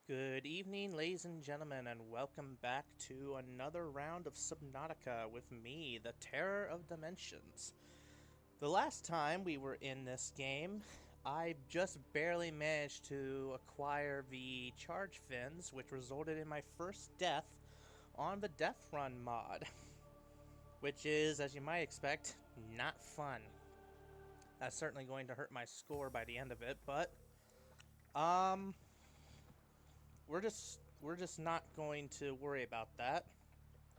Good evening, ladies and gentlemen, and welcome back to another round of Subnautica with me, the Terror of Dimensions. The last time we were in this game, I just barely managed to acquire the charge fins, which resulted in my first death on the Deathrun mod, which is, as you might expect, not fun. That's certainly going to hurt my score by the end of it, but um we're just not going to worry about that.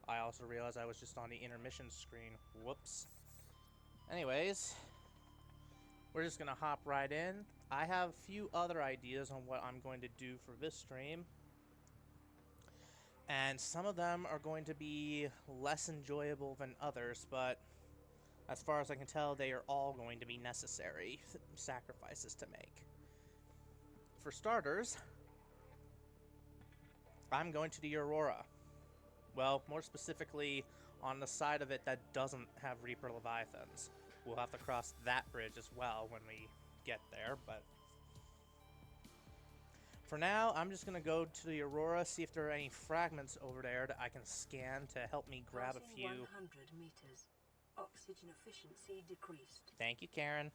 I also realized I was just on the intermission screen. Whoops. Anyways, we're just gonna hop right in. I have a few other ideas on what I'm going to do for this stream, and some of them are going to be less enjoyable than others, but as far as I can tell, they are all going to be necessary sacrifices to make. For starters, I'm going to the Aurora. Well, more specifically, on the side of it that doesn't have Reaper Leviathans. We'll have to cross that bridge as well when we get there, but for now, I'm just gonna go to the Aurora, see if there are any fragments over there that I can scan to help me grab a few. 100 meters. Oxygen efficiency decreased. Thank you, Karen.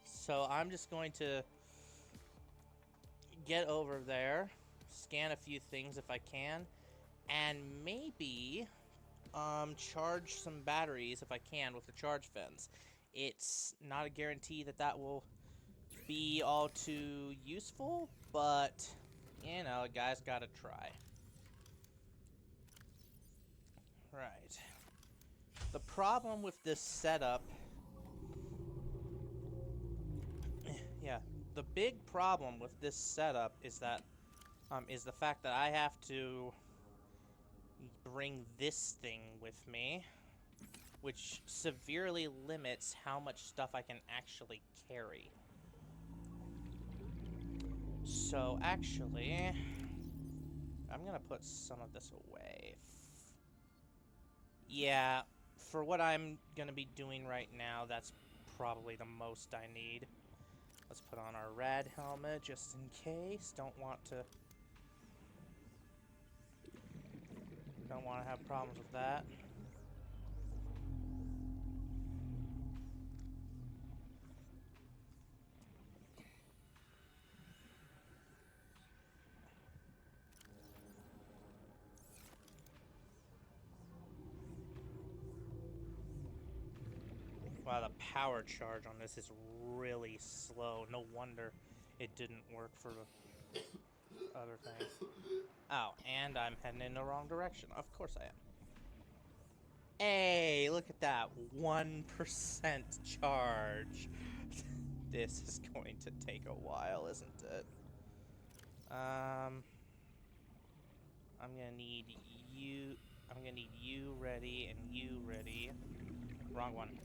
So I'm just going to get over there, scan a few things if I can, and maybe charge some batteries if I can with the charge fins. It's not a guarantee that that will be all too useful, but you know, a guy's gotta try. Right. The problem with this setup, yeah, the big problem with this setup is that is the fact that I have to bring this thing with me, which severely limits how much stuff I can actually carry. So actually, I'm gonna put some of this away. Yeah, for what I'm gonna be doing right now, that's probably the most I need. Let's put on our red helmet just in case. Don't want to have problems with that. Wow, the power charge on this is really slow. No wonder it didn't work for the other thing. Oh, and I'm heading in the wrong direction. Of course I am. Hey, look at that. 1% charge. This is going to take a while, isn't it? I'm gonna need you. I'm gonna need you ready and you ready. Wrong one.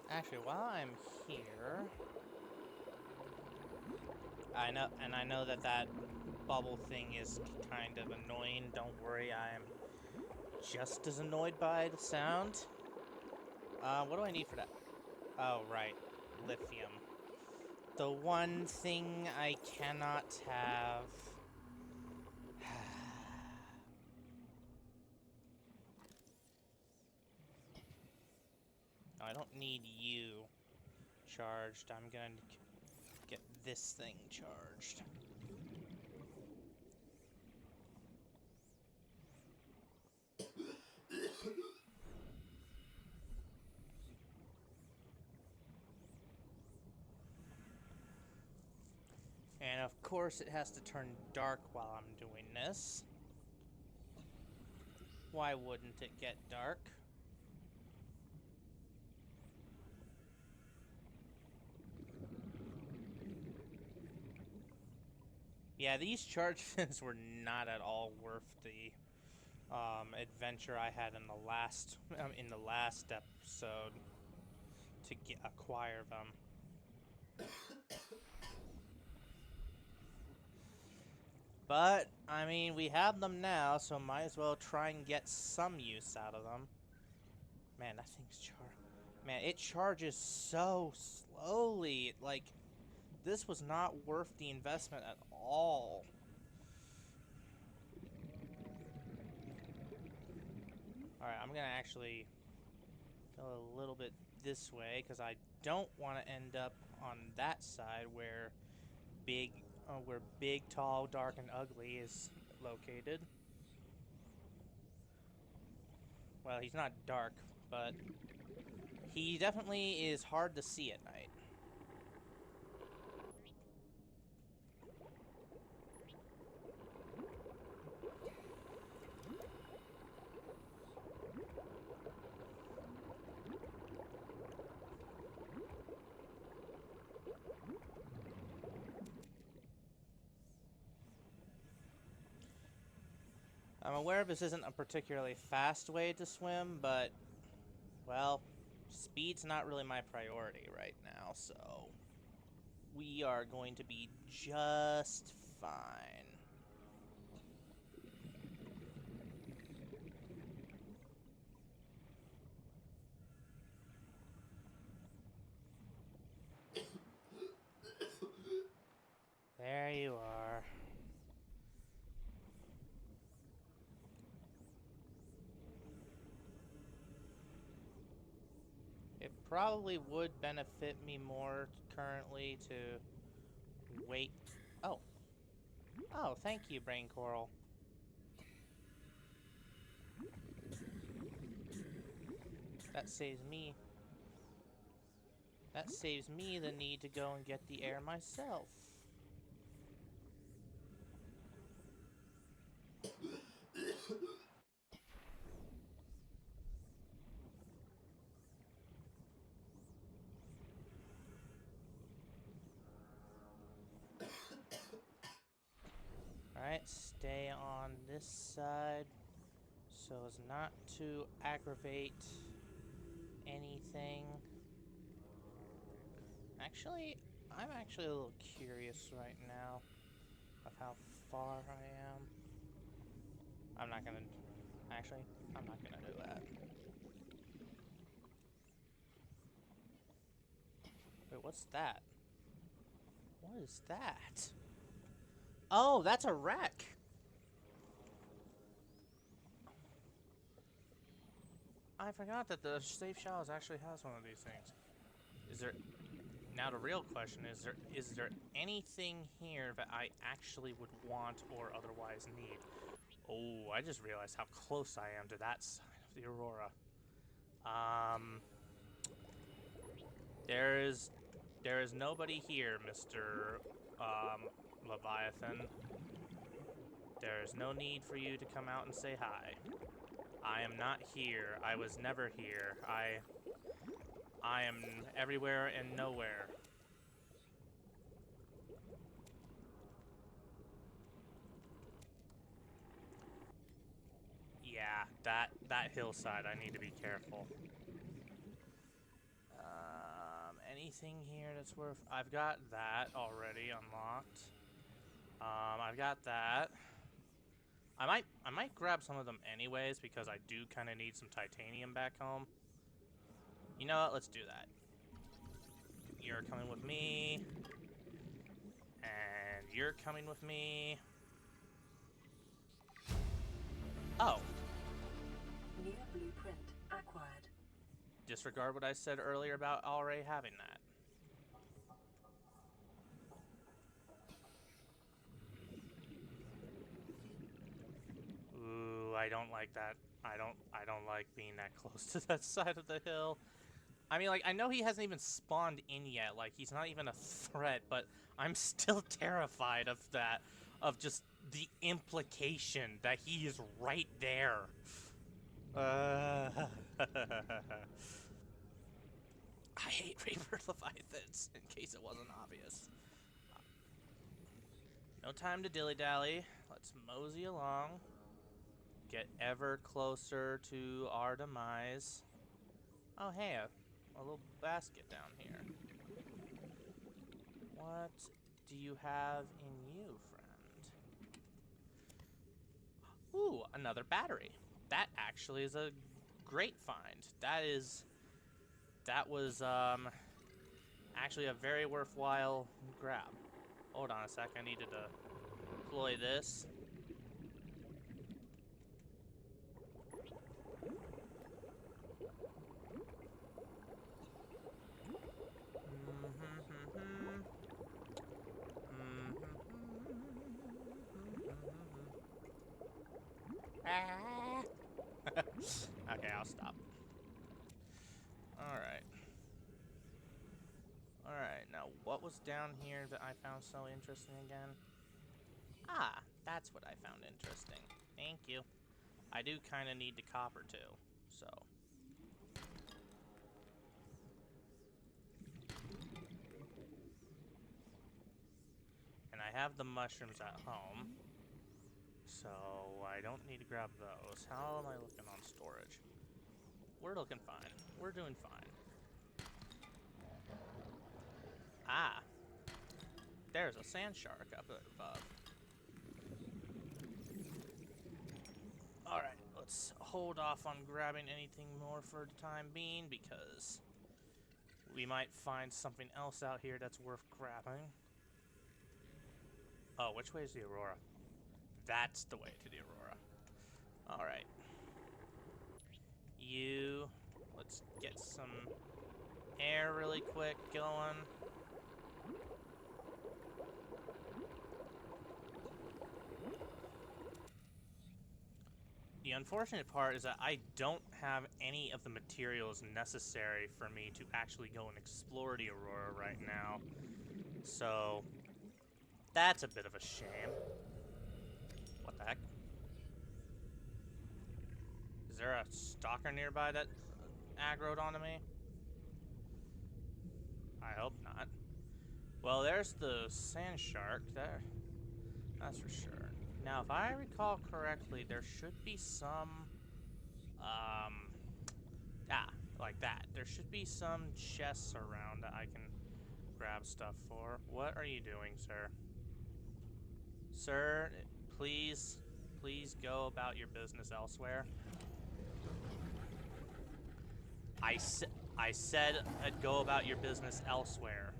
Actually, while I'm here, I know that that bubble thing is kind of annoying. Don't worry, I am just as annoyed by the sound. What do I need for that? Oh, right. Lithium. The one thing I cannot have. I don't need you charged. I'm gonna get this thing charged. And of course it has to turn dark while I'm doing this. Why wouldn't it get dark? Yeah, these charge fins were not at all worth the adventure I had in the last episode to acquire them. But I mean, we have them now, so might as well try and get some use out of them. Man, that thing's Man, it charges so slowly. Like, this was not worth the investment at all. Alright, I'm gonna actually go a little bit this way, because I don't want to end up on that side where big, tall, dark, and ugly is located. Well, he's not dark, but he definitely is hard to see at night. I'm aware this isn't a particularly fast way to swim, but, well, speed's not really my priority right now, so we are going to be just fine. There you are. It probably would benefit me more currently to wait. Oh. Oh, thank you, Brain Coral. That saves me. That saves me the need to go and get the air myself. Alright, stay on this side so as not to aggravate anything. Actually, I'm actually a little curious right now of how far I am. I'm not gonna do that. Wait, what's that? What is that? Oh, that's a wreck! I forgot that the Safe Shallows actually has one of these things. Is there... Now the real question is there anything here that I actually would want or otherwise need? Oh, I just realized how close I am to that side of the Aurora. There is nobody here, Mr. Leviathan. There is no need for you to come out and say hi. I am not here. I was never here. I am everywhere and nowhere. Yeah, that hillside, I need to be careful. Anything here that's worth... I've got that already unlocked. I've got that. I might grab some of them anyways because I do kind of need some titanium back home. You know what? Let's do that. You're coming with me. And you're coming with me. Oh. New blueprint acquired. Disregard what I said earlier about already having that. Ooh, I don't like that. I don't like being that close to that side of the hill. I mean, like, I know he hasn't even spawned in yet. Like, he's not even a threat, but I'm still terrified of that. Of just the implication that he is right there. I hate Reaper Leviathans, in case it wasn't obvious. No time to dilly-dally. Let's mosey along. get ever closer to our demise. Oh, hey, a little basket down here. What do you have in you, friend? Ooh, another battery. That actually is a great find. That was actually a very worthwhile grab. Hold on a sec, I needed to deploy this. Okay, I'll stop. Alright. Alright, now what was down here that I found so interesting again? Ah, that's what I found interesting. Thank you. I do kind of need the copper too, so. And I have the mushrooms at home, so I don't need to grab those. How am I looking on storage? We're looking fine. We're doing fine. Ah, there's a sand shark up above. Alright, let's hold off on grabbing anything more for the time being because we might find something else out here that's worth grabbing. Oh, which way is the Aurora? That's the way to the Aurora. Alright. Let's get some air really quick going. The unfortunate part is that I don't have any of the materials necessary for me to actually go and explore the Aurora right now. So, that's a bit of a shame. What the heck? Is there a stalker nearby that aggroed onto me? I hope not. Well, there's the sand shark there. That's for sure. Now, if I recall correctly, there should be some, like that. There should be some chests around that I can grab stuff for. What are you doing, sir? Sir, please go about your business elsewhere. I said I'd go about your business elsewhere.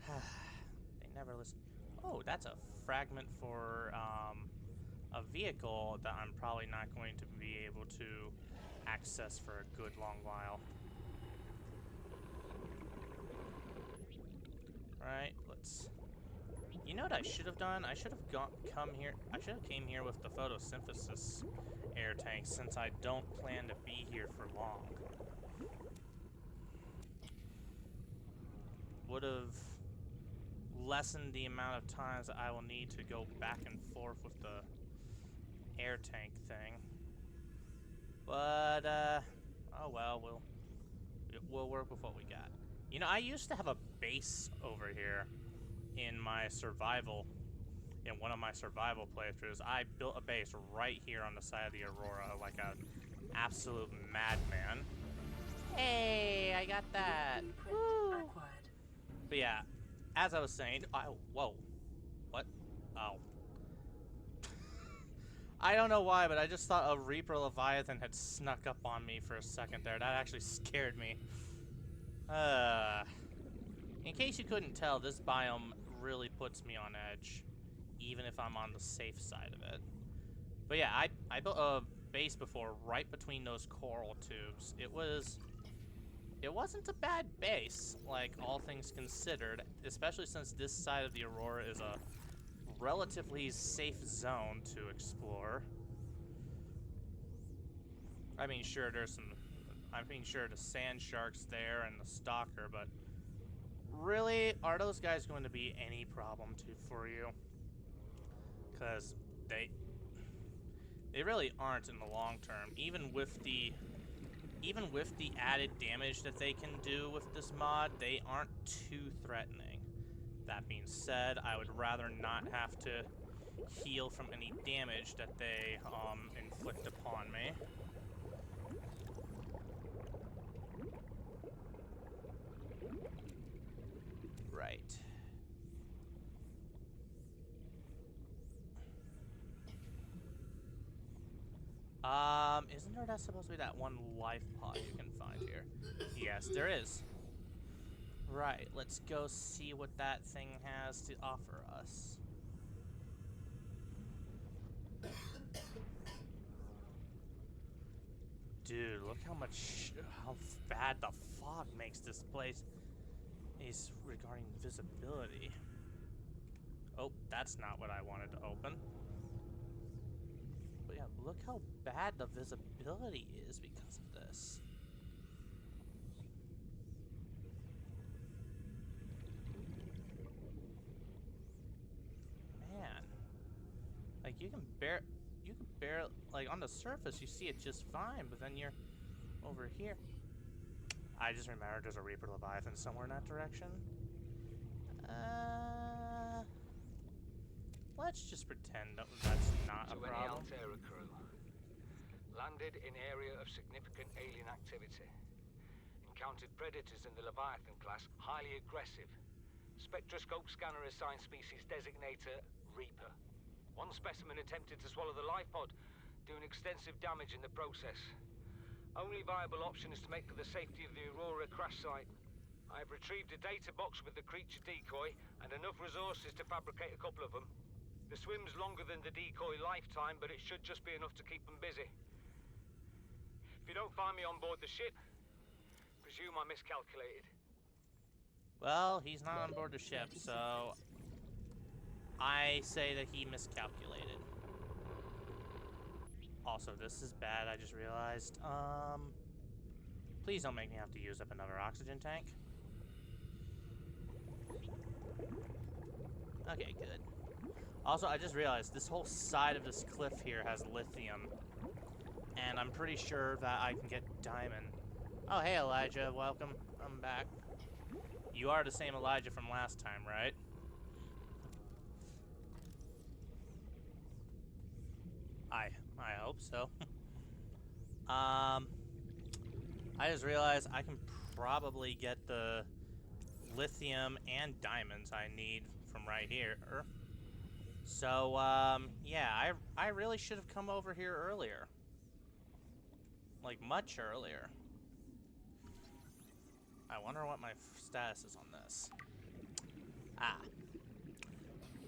They never listen. Oh, that's a fragment for a vehicle that I'm probably not going to be able to access for a good long while. Right, let's. You know what I should have done? I should have come here. I should have came here with the photosynthesis air tank since I don't plan to be here for long. Would have lessened the amount of times that I will need to go back and forth with the air tank thing. But oh well, we'll work with what we got. You know, I used to have a base over here in my survival. In one of my survival playthroughs, I built a base right here on the side of the Aurora, like an absolute madman. Hey, I got that. Woo. But yeah, as I was saying, whoa, what? Oh. I don't know why, but I just thought a Reaper Leviathan had snuck up on me for a second there. That actually scared me. In case you couldn't tell, this biome really puts me on edge, even if I'm on the safe side of it. But yeah, I built a base before right between those coral tubes. It wasn't a bad base, like all things considered, especially since this side of the Aurora is a relatively safe zone to explore. I mean, sure, the sand shark's there and the stalker, but really, are those guys going to be any problem for you? Because they really aren't in the long term. Even with the added damage that they can do with this mod, they aren't too threatening. That being said, I would rather not have to heal from any damage that they inflict upon me. Right. Isn't there supposed to be that one life pod you can find here? Yes, there is. Right, let's go see what that thing has to offer us. Dude, look how bad the fog makes this place. Is regarding visibility. Oh, that's not what I wanted to open. But yeah, look how bad the visibility is because of this. Man. Like, you can barely, like, on the surface, you see it just fine, but then you're over here. I just remembered there's a Reaper Leviathan somewhere in that direction. Let's just pretend that that's not a problem. To any Altera crew. Landed in area of significant alien activity. Encountered predators in the Leviathan class, highly aggressive. Spectroscope scanner assigned species designator Reaper. One specimen attempted to swallow the life pod, doing extensive damage in the process. Only viable option is to make for the safety of the Aurora crash site. I have retrieved a data box with the creature decoy and enough resources to fabricate a couple of them. The swim's longer than the decoy lifetime, but it should just be enough to keep them busy. If you don't find me on board the ship, presume I miscalculated. Well, he's not on board the ship, so I say that he miscalculated. Also, this is bad, I just realized. Please don't make me have to use up another oxygen tank. Okay, good. Also, I just realized this whole side of this cliff here has lithium. And I'm pretty sure that I can get diamond. Oh, hey, Elijah. Welcome. I'm back. You are the same Elijah from last time, right? I hope so. I just realized I can probably get the lithium and diamonds I need from right here. So, yeah, I really should have come over here earlier. Like, much earlier. I wonder what my status is on this. Ah.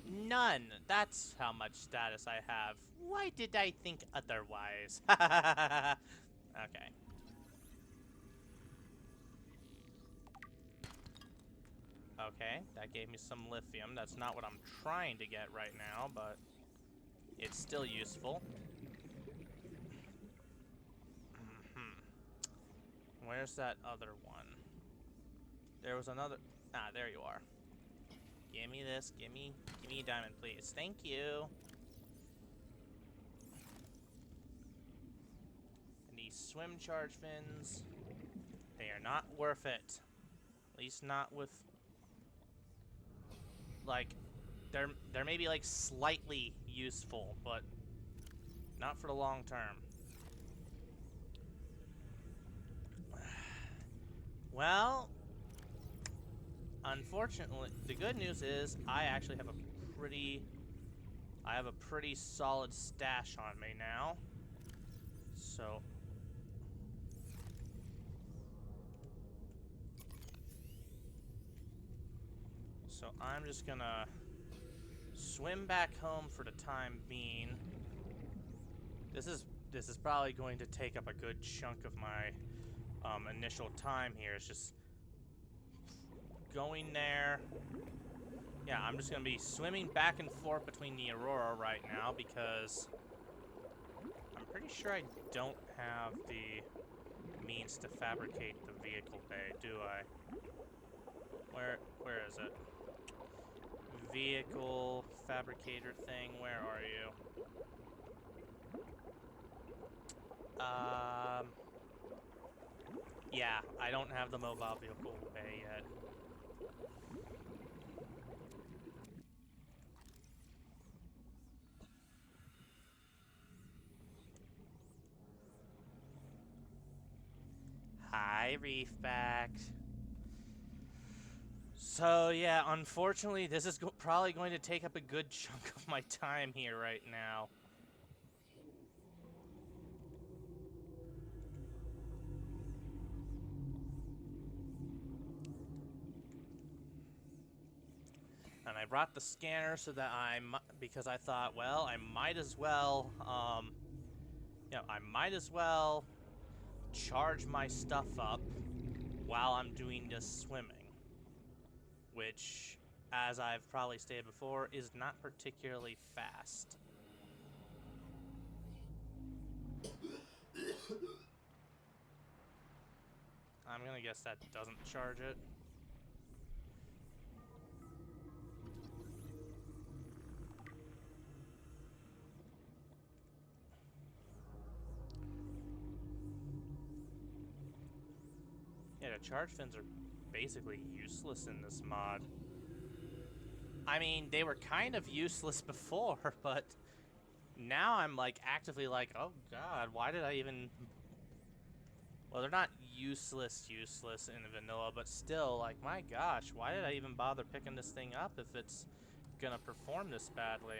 None. That's how much status I have. Why did I think otherwise? Okay. Okay, that gave me some lithium. That's not what I'm trying to get right now, but it's still useful. Where's that other one? There was another... Ah, there you are. Give me this. Give me a diamond, please. Thank you. And these swim charge fins, they are not worth it. At least not with... Like, they're maybe, like, slightly useful, but not for the long term. Well, unfortunately, the good news is I actually have a pretty solid stash on me now. So I'm just gonna swim back home for the time being. This is probably going to take up a good chunk of my initial time here. It's just going there. Yeah, I'm just gonna be swimming back and forth between the Aurora right now because I'm pretty sure I don't have the means to fabricate the vehicle bay, do I? Where is it? Vehicle fabricator thing, where are you? Yeah, I don't have the mobile vehicle bay yet. Hi, Reefback. So yeah, unfortunately, this is probably going to take up a good chunk of my time here right now. And I brought the scanner so that because I thought, well, I might as well, I might as well charge my stuff up while I'm doing this swimming, which, as I've probably stated before, is not particularly fast. I'm gonna guess that doesn't charge it. Yeah, the charge fins are basically useless in this mod. I mean, they were kind of useless before, but now I'm like actively like, oh god, why did I even... Well, they're not useless in vanilla, but still, like, my gosh, why did I even bother picking this thing up if it's gonna perform this badly?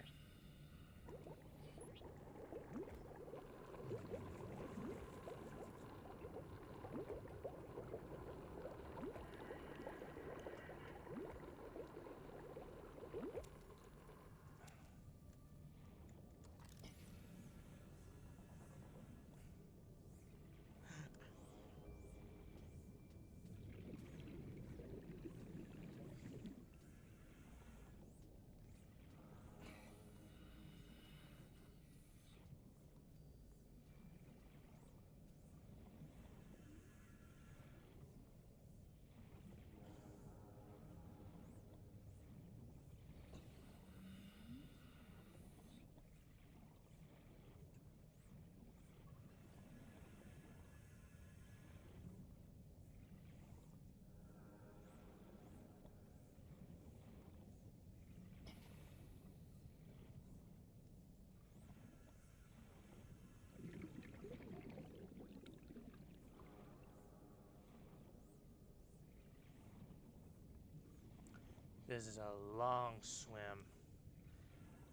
This is a long swim.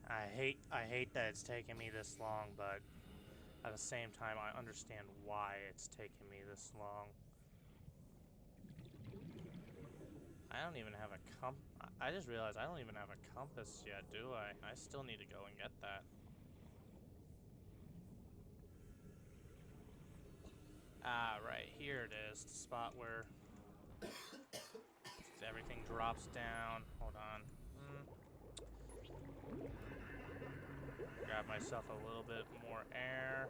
I hate that it's taking me this long, but at the same time, I understand why it's taking me this long. I don't even have a I just realized I don't even have a compass yet, do I? I still need to go and get that. Ah, right, here it is. The spot where everything drops down. Hold on. Grab myself a little bit more air.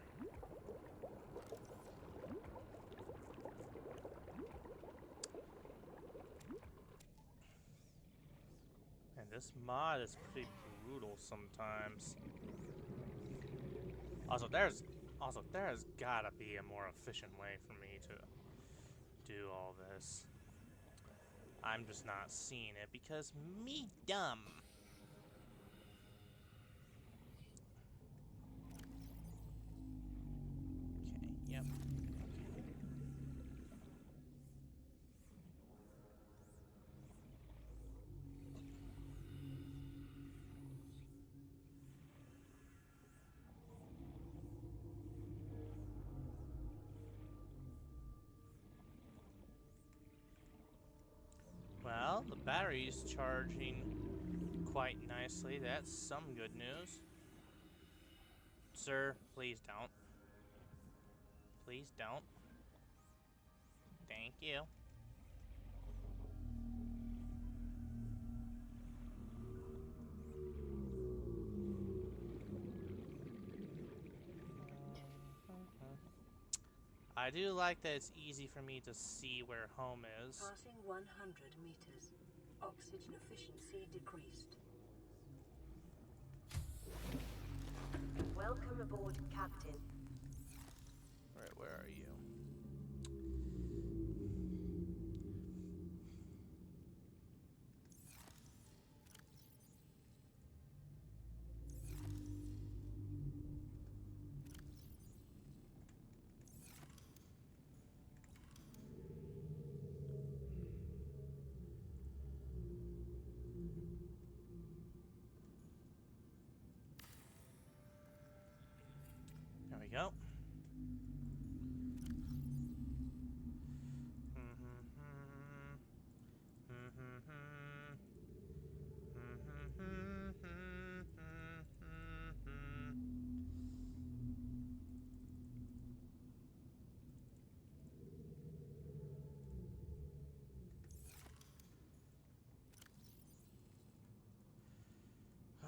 And this mod is pretty brutal sometimes. There has gotta be a more efficient way for me to do all this. I'm just not seeing it because me dumb. Okay, yep. Well, the battery's charging quite nicely. That's some good news. Sir, please don't. Please don't. Thank you. I do like that it's easy for me to see where home is. Passing 100 meters. Oxygen efficiency decreased. Welcome aboard, Captain. Alright, where are you? go.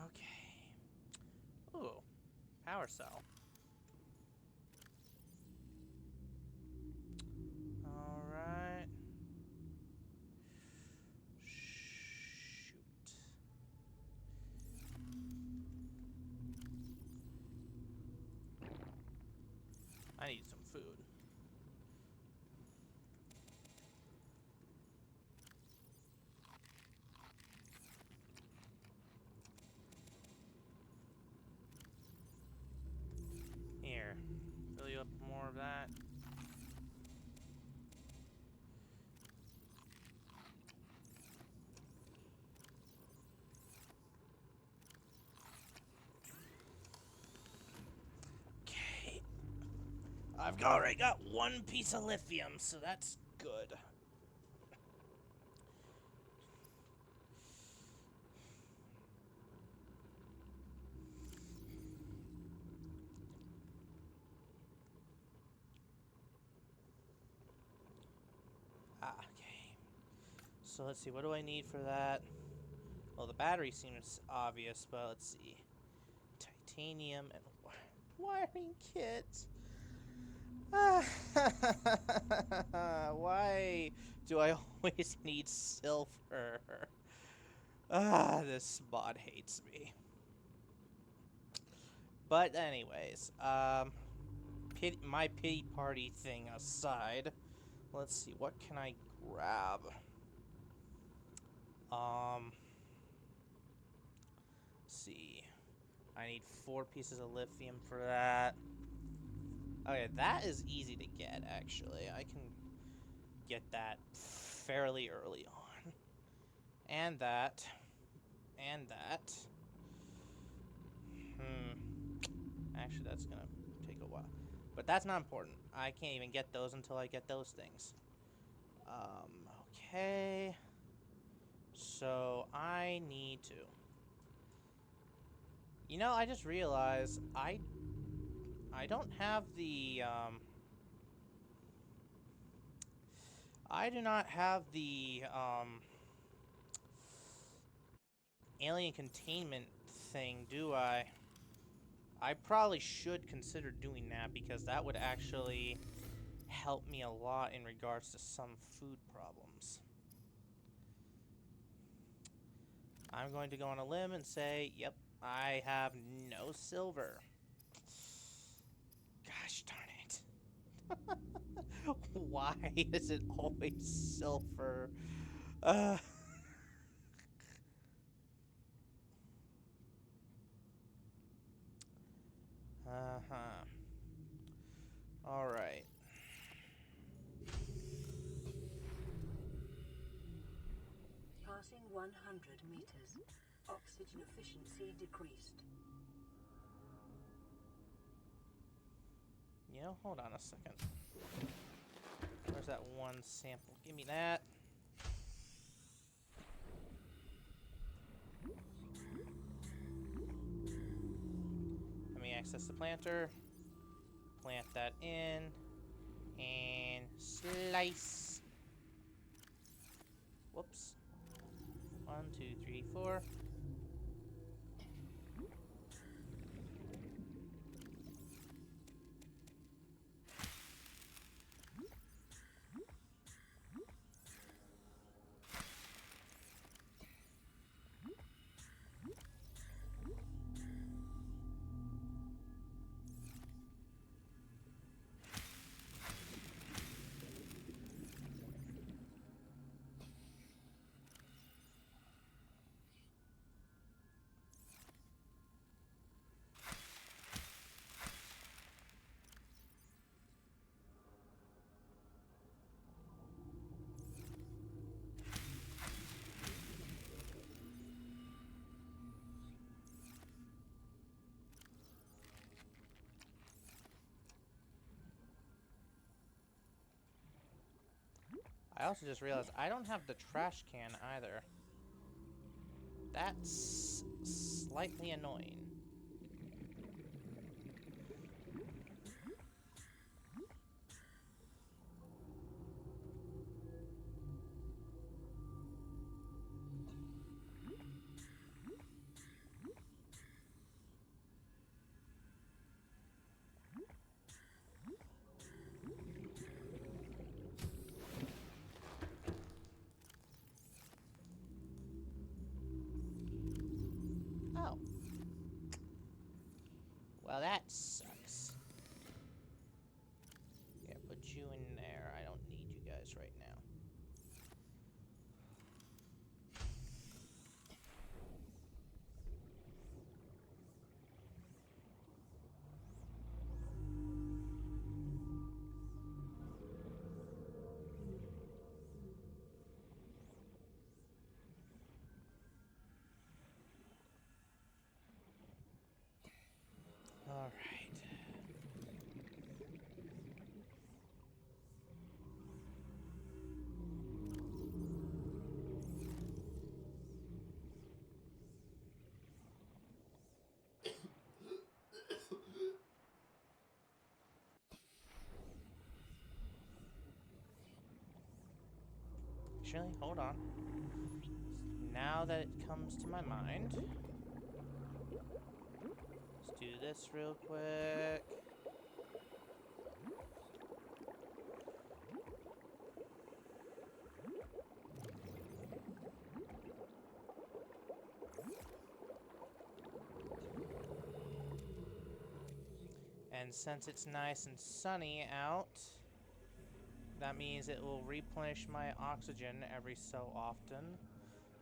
Okay. Ooh, power cell. All right. Shoot. I need some food. Here, fill you up more of that. Okay. I've already got one piece of lithium, so that's good. Okay. So let's see, what do I need for that? Well, the battery seems obvious, but let's see. Titanium and wiring kit. Why do I always need silver? This mod hates me. But anyways, my pity party thing aside, let's see, what can I grab? Let's see. I need 4 pieces of lithium for that. Okay, that is easy to get, actually. I can get that fairly early on. And that. And that. Actually, that's gonna take a while. But that's not important. I can't even get those until I get those things. Okay. So, I need to. You know, I just realized I don't have the, I do not have the, alien containment thing, do I? I probably should consider doing that because that would actually help me a lot in regards to some food problems. I'm going to go on a limb and say, yep, I have no silver. Gosh darn it. Why is it always silver? Uh-huh. Alright. Passing 100 meters. Oxygen efficiency decreased. You know, hold on a second. Where's that one sample? Give me that. Let me access the planter. Plant that in. And slice. Whoops. 1, 2, 3, 4. I also just realized I don't have the trash can either. That's slightly annoying. Oh. Well, that sucks. Yeah, put you in there. I don't need you guys right now. All right. Actually, hold on. Now that it comes to my mind, let's do this real quick. And since it's nice and sunny out, that means it will replenish my oxygen every so often.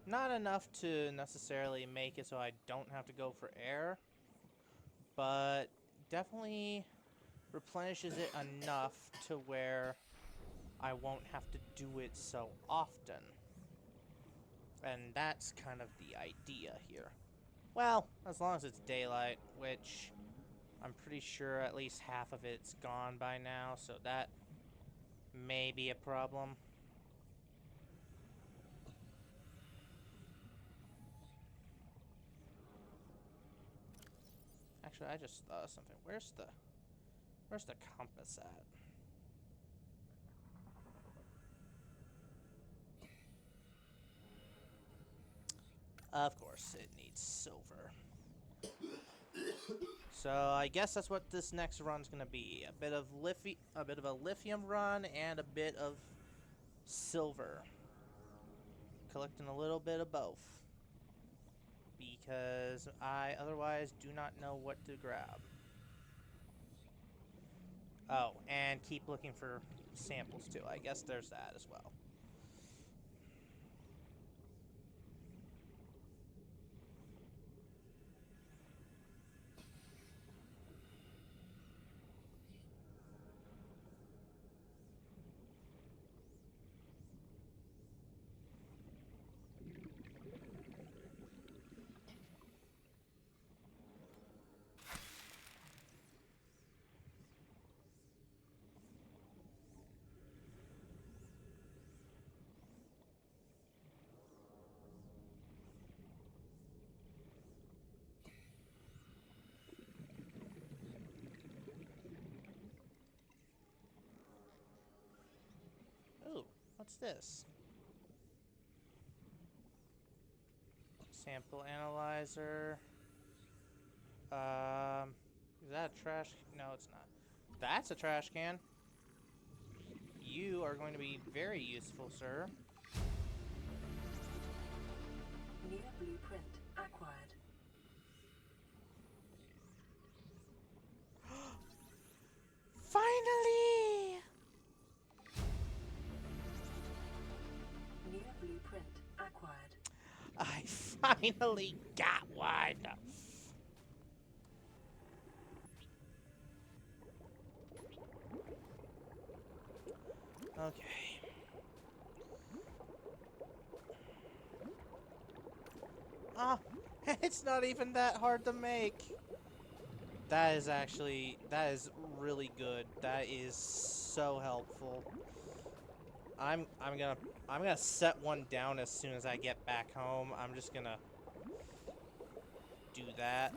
Not enough to necessarily make it so I don't have to go for air, but definitely replenishes it enough to where I won't have to do it so often. And that's kind of the idea here. Well, as long as it's daylight, which I'm pretty sure at least half of it's gone by now, so that may be a problem. Actually, I just thought of something. Where's the compass at? Of course, it needs silver. So I guess that's what this next run's gonna be. A bit of a lithium run and a bit of silver. Collecting a little bit of both. Because I otherwise do not know what to grab. Oh, and keep looking for samples too. I guess there's that as well. Ooh, what's this? Sample analyzer. Is that a trash? No, it's not. That's a trash can. You are going to be very useful, sir. New blueprint acquired. Finally! New blueprint acquired. I finally got one! Okay. Ah, it's not even that hard to make. That is really good. That is so helpful. I'm gonna set one down as soon as I get back home. I'm just gonna do that.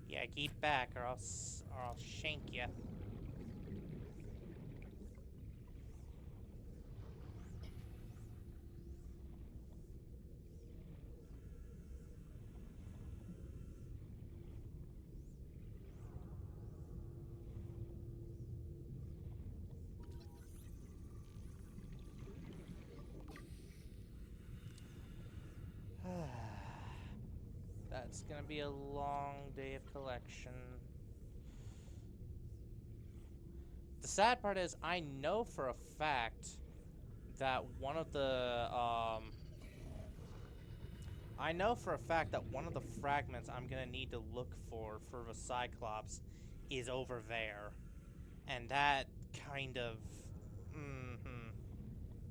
Yeah, keep back, or I'll shank you. That's gonna be a long day of collection. The sad part is, I know for a fact that one of the fragments I'm gonna need to look for the Cyclops is over there, and that kind of,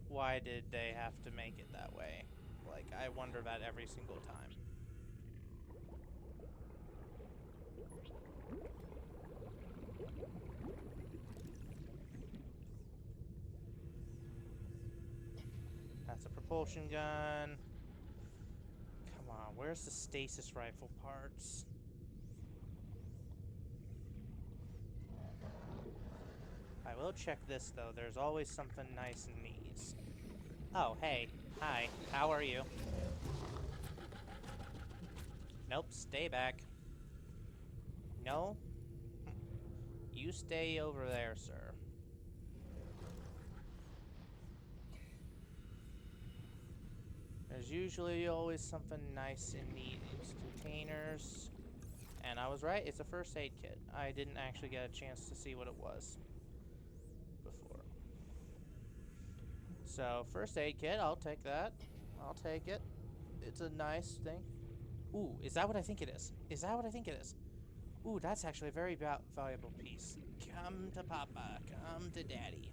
why did they have to make it that way? Like, I wonder that every single time. That's a propulsion gun. Come on, where's the stasis rifle parts? I will check this, though. There's always something nice in these. Oh, hey. Hi. How are you? Nope, stay back. No? You stay over there, sir. There's usually always something nice in these containers. And I was right, it's a first aid kit. I didn't actually get a chance to see what it was before. So, first aid kit, I'll take that. I'll take it. It's a nice thing. Ooh, is that what I think it is? Is that what I think it is? Ooh, that's actually a very valuable piece. Come to Papa. Come to Daddy.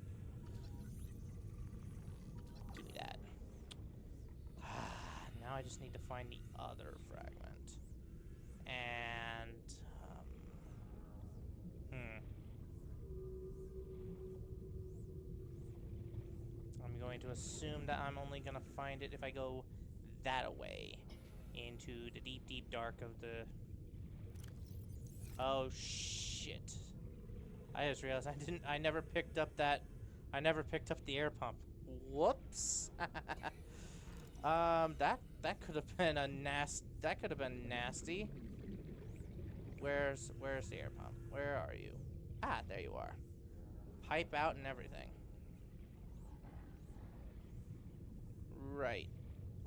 Give me that. Now I just need to find the other fragment. And, I'm going to assume that I'm only going to find it if I go that away into the deep, deep dark of the... Oh, shit. I just realized I never picked up the air pump. Whoops. That could have been nasty. Where's the air pump? Where are you? Ah, there you are. Pipe out and everything. Right.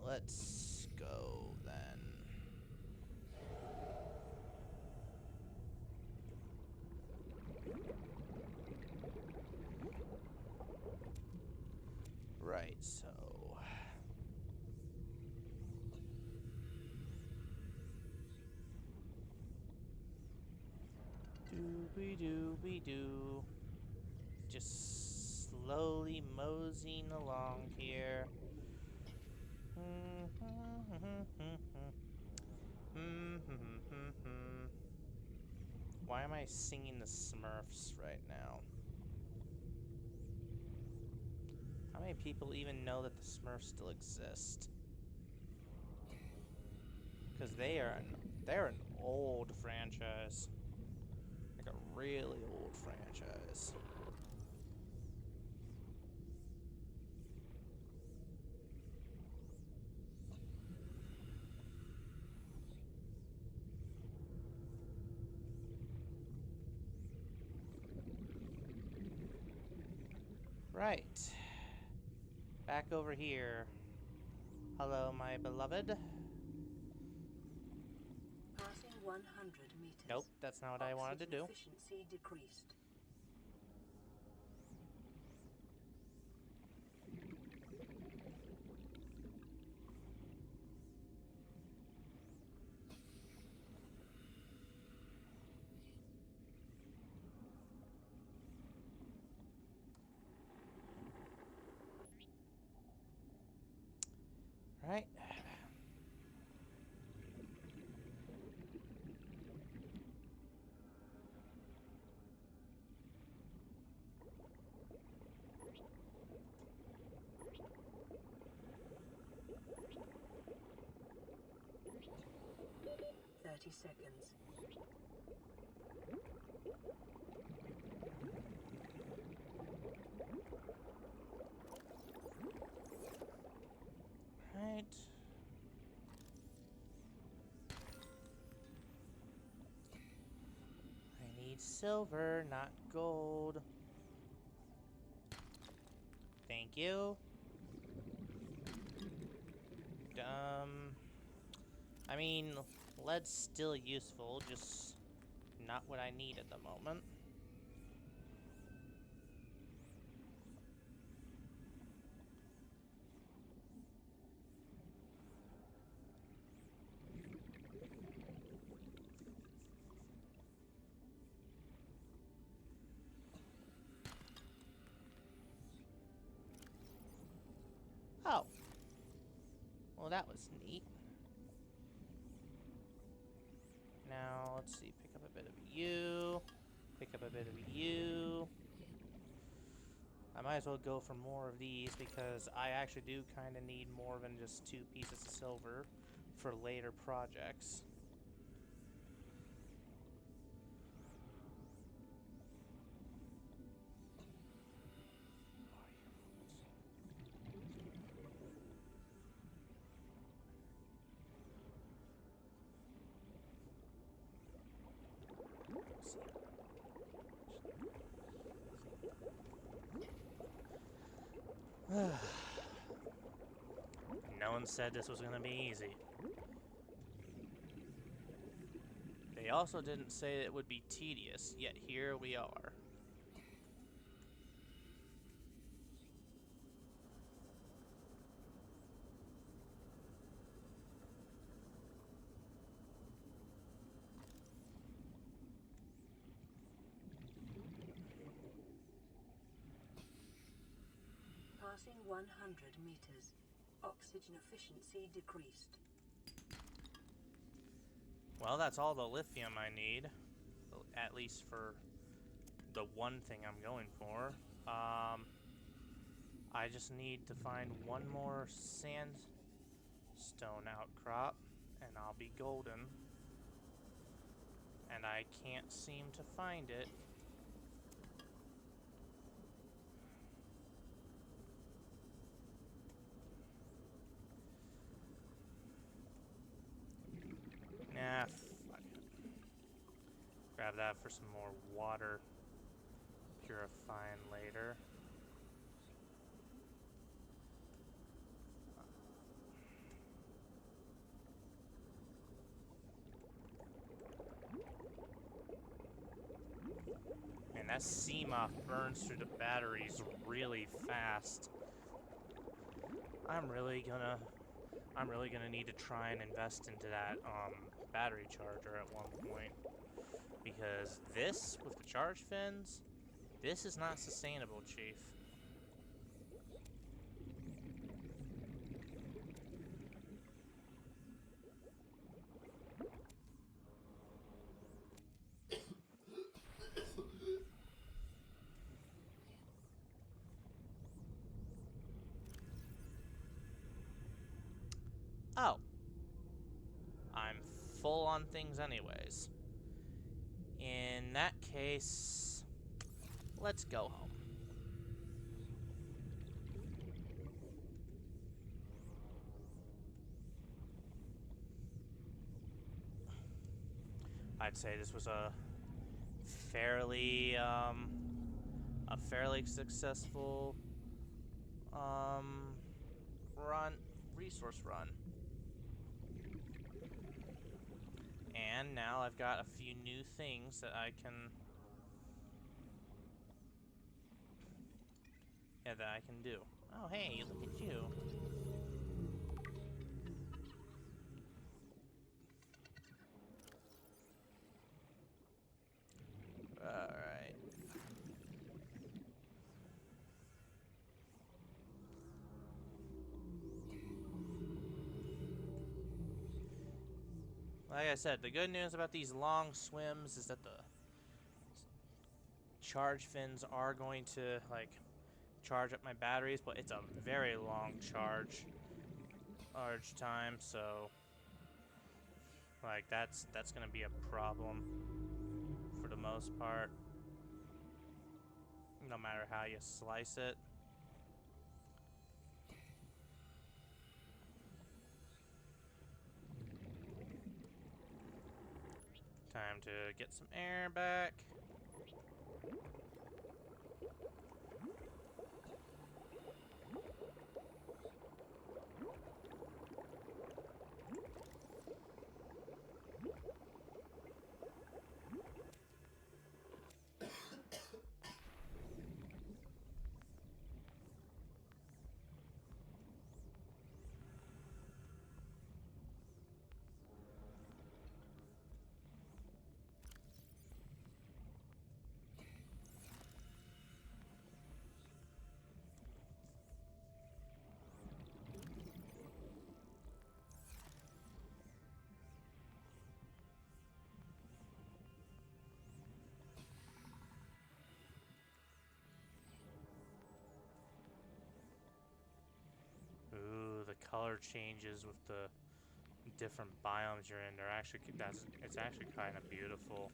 Let's go then. Right, so... Doobie-doobie-doo. Just slowly moseying along here. I singing the Smurfs right now? How many people even know that the Smurfs still exist? Because they're an old franchise. Like a really old franchise. Right. Back over here. Hello, my beloved. Passing 100 meters. Nope, that's not what I wanted to do. Efficiency decreased. Right. Seconds. Right. I need silver, not gold. Thank you. I mean, lead's still useful, just not what I need at the moment. Oh. Well, that was neat. Now, let's see. Pick up a bit of you. Pick up a bit of you. I might as well go for more of these because I actually do kind of need more than just 2 pieces of silver for later projects. No one said this was going to be easy. They also didn't say it would be tedious, yet here we are. Passing 100 meters. Oxygen efficiency decreased. Well, that's all the lithium I need. At least for the one thing I'm going for. I just need to find one more sandstone outcrop, and I'll be golden. And I can't seem to find it. Nah, fuck it. Grab that for some more water purifying later. Man, that sea moth burns through the batteries really fast. I'm really gonna need to try and invest into that battery charger at one point, because this with the charge fins, this is not sustainable, Chief. full on things anyways. In that case, let's go home. I'd say this was a fairly successful resource run. And now I've got a few new things that I can do. Oh hey, look at you. Alright. Like I said, the good news about these long swims is that the charge fins are going to, like, charge up my batteries, but it's a very long charge time, so, like, that's gonna be a problem for the most part, no matter how you slice it. Time to get some air back. Ooh, the color changes with the different biomes you're in. It's actually kind of beautiful.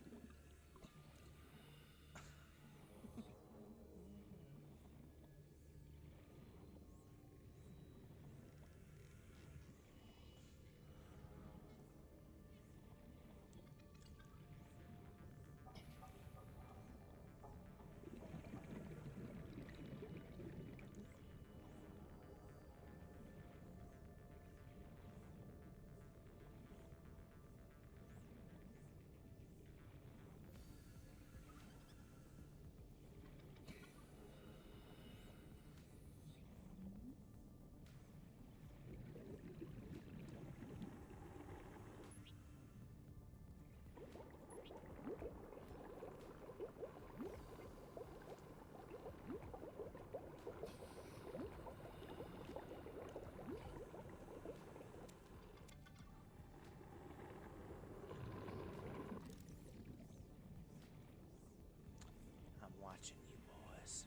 I'm watching you boys.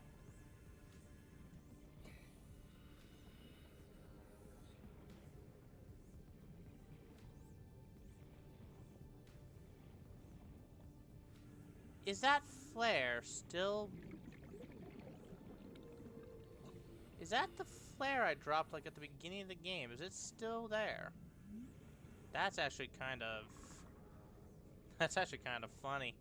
Is that flare still... Is that the flare I dropped, like, at the beginning of the game? Is it still there? That's actually kind of... That's actually kind of funny.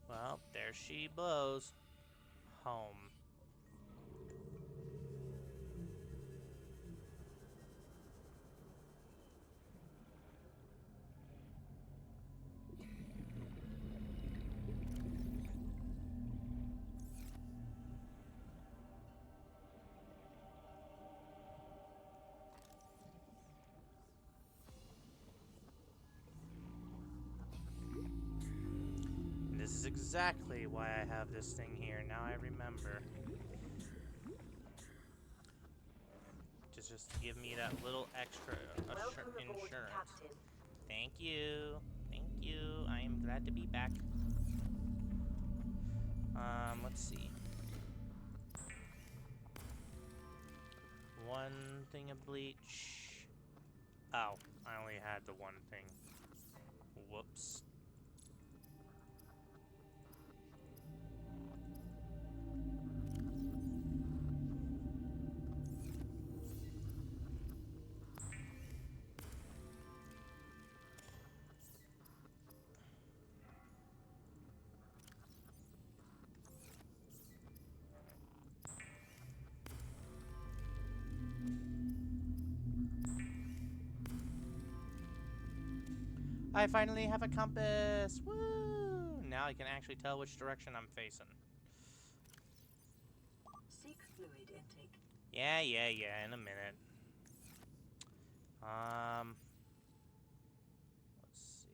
Well, there she blows. Home. exactly why I have this thing here. Now I remember. Just to give me that little extra Welcome aboard, insurance. Captain. Thank you. Thank you. I am glad to be back. Let's see. One thing of bleach. Oh, I only had the one thing. Whoops. I finally have a compass! Woo! Now I can actually tell which direction I'm facing. Seek fluid intake. Yeah, in a minute. Let's see.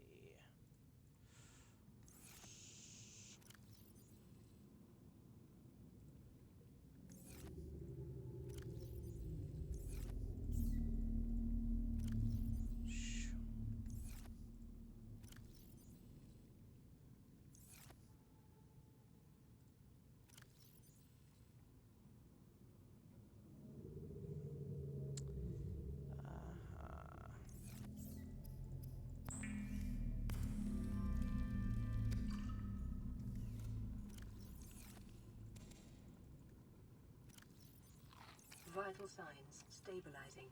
Vital signs stabilizing.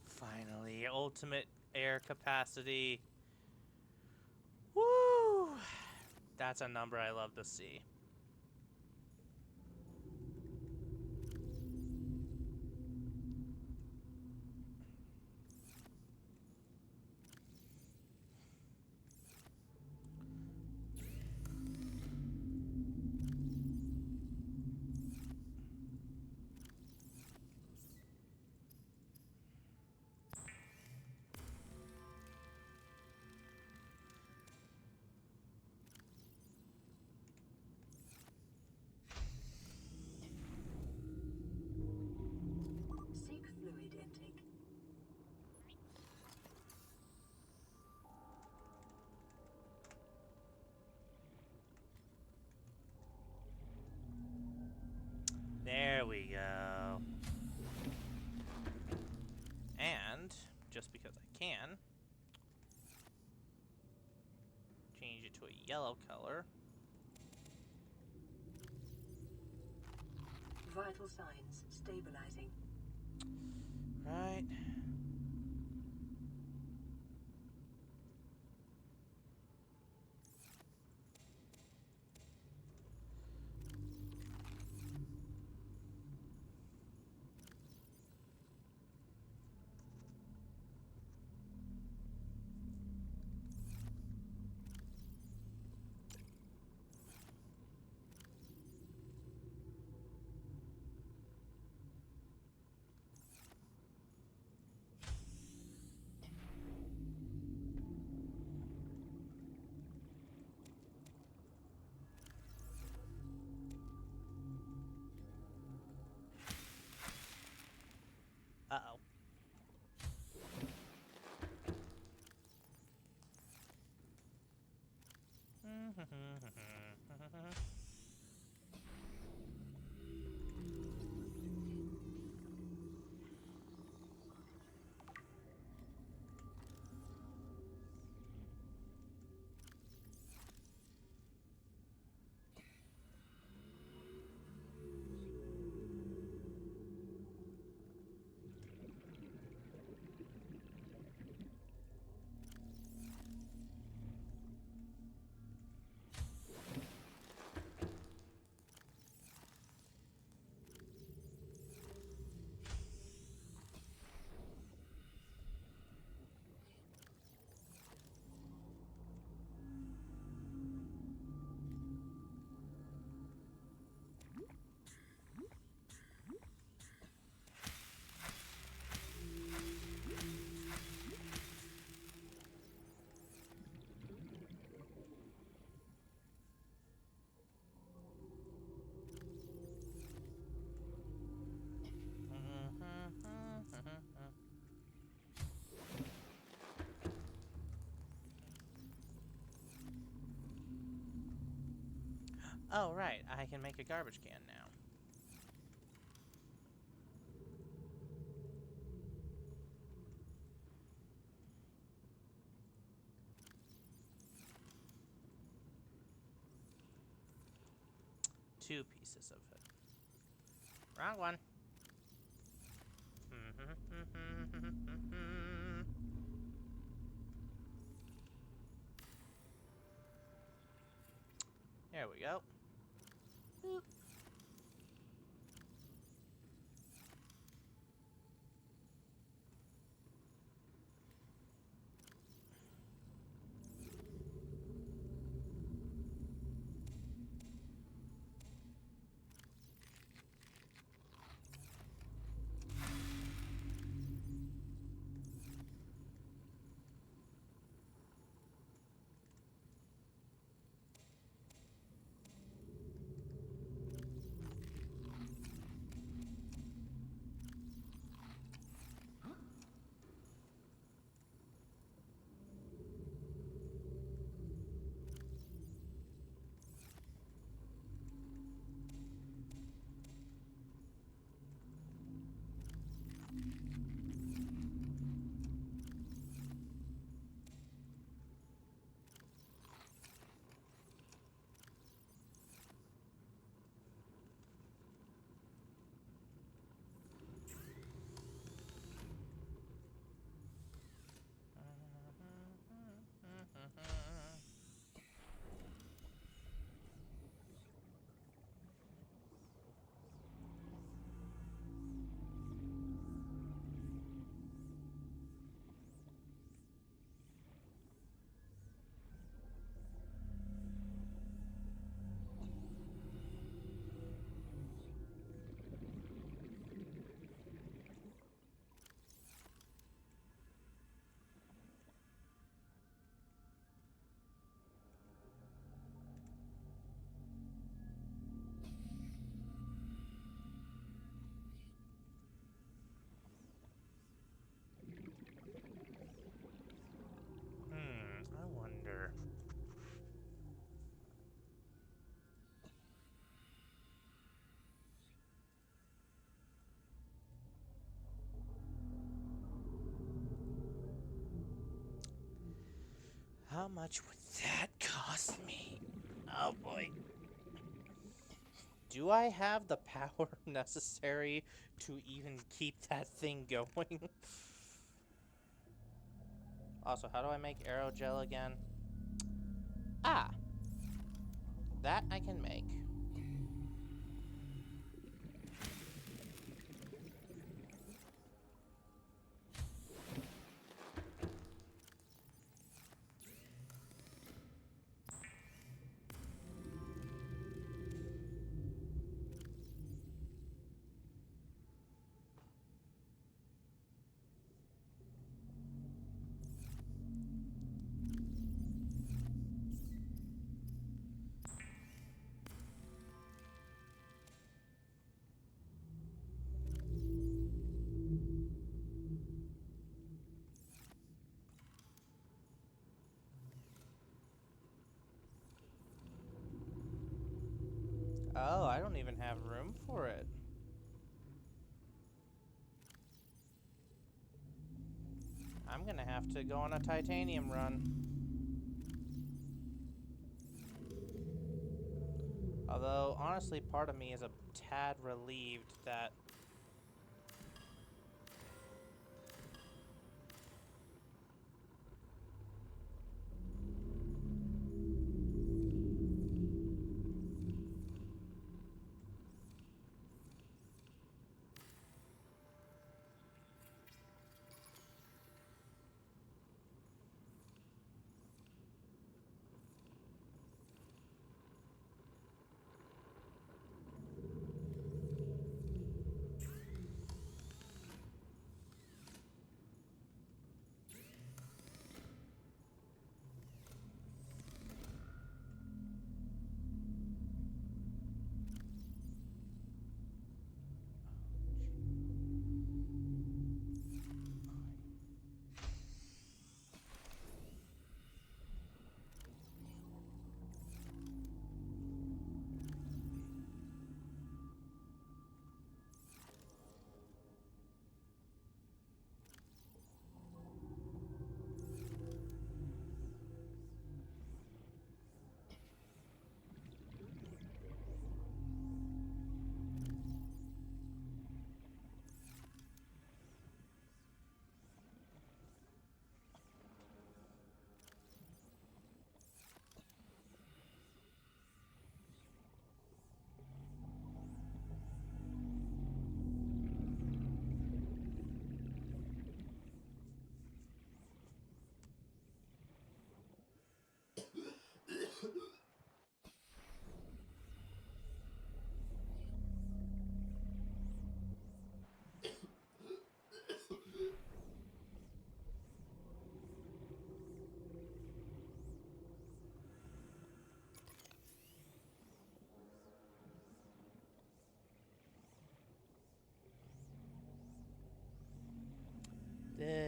Finally, ultimate air capacity. Woo! That's a number I love to see. Seek fluid intake. There we go. And, just because I can, change it to a yellow color. Vital signs stabilizing. Right. Oh, right. I can make a garbage can now. Two pieces of it. Wrong one. There we go. Boop. I wonder. How much would that cost me? Oh boy. Do I have the power necessary to even keep that thing going? Also, how do I make aerogel again? Ah! That I can make. Oh, I don't even have room for it. I'm gonna have to go on a titanium run. Although, honestly, part of me is a tad relieved that...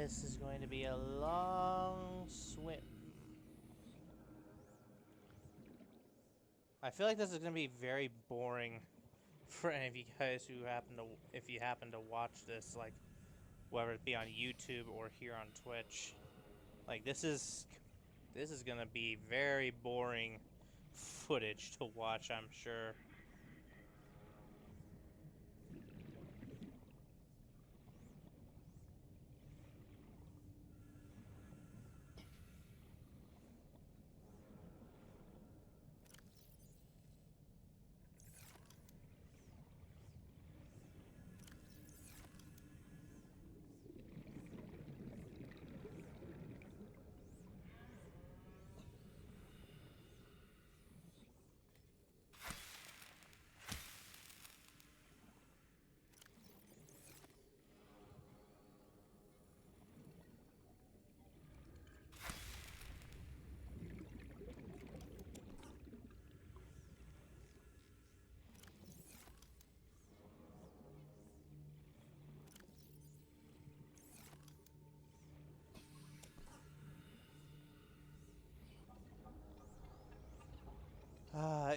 This is going to be a long swim. I feel like this is going to be very boring for any of you guys who if you happen to watch this, like, whether it be on YouTube or here on Twitch. Like, this is going to be very boring footage to watch, I'm sure.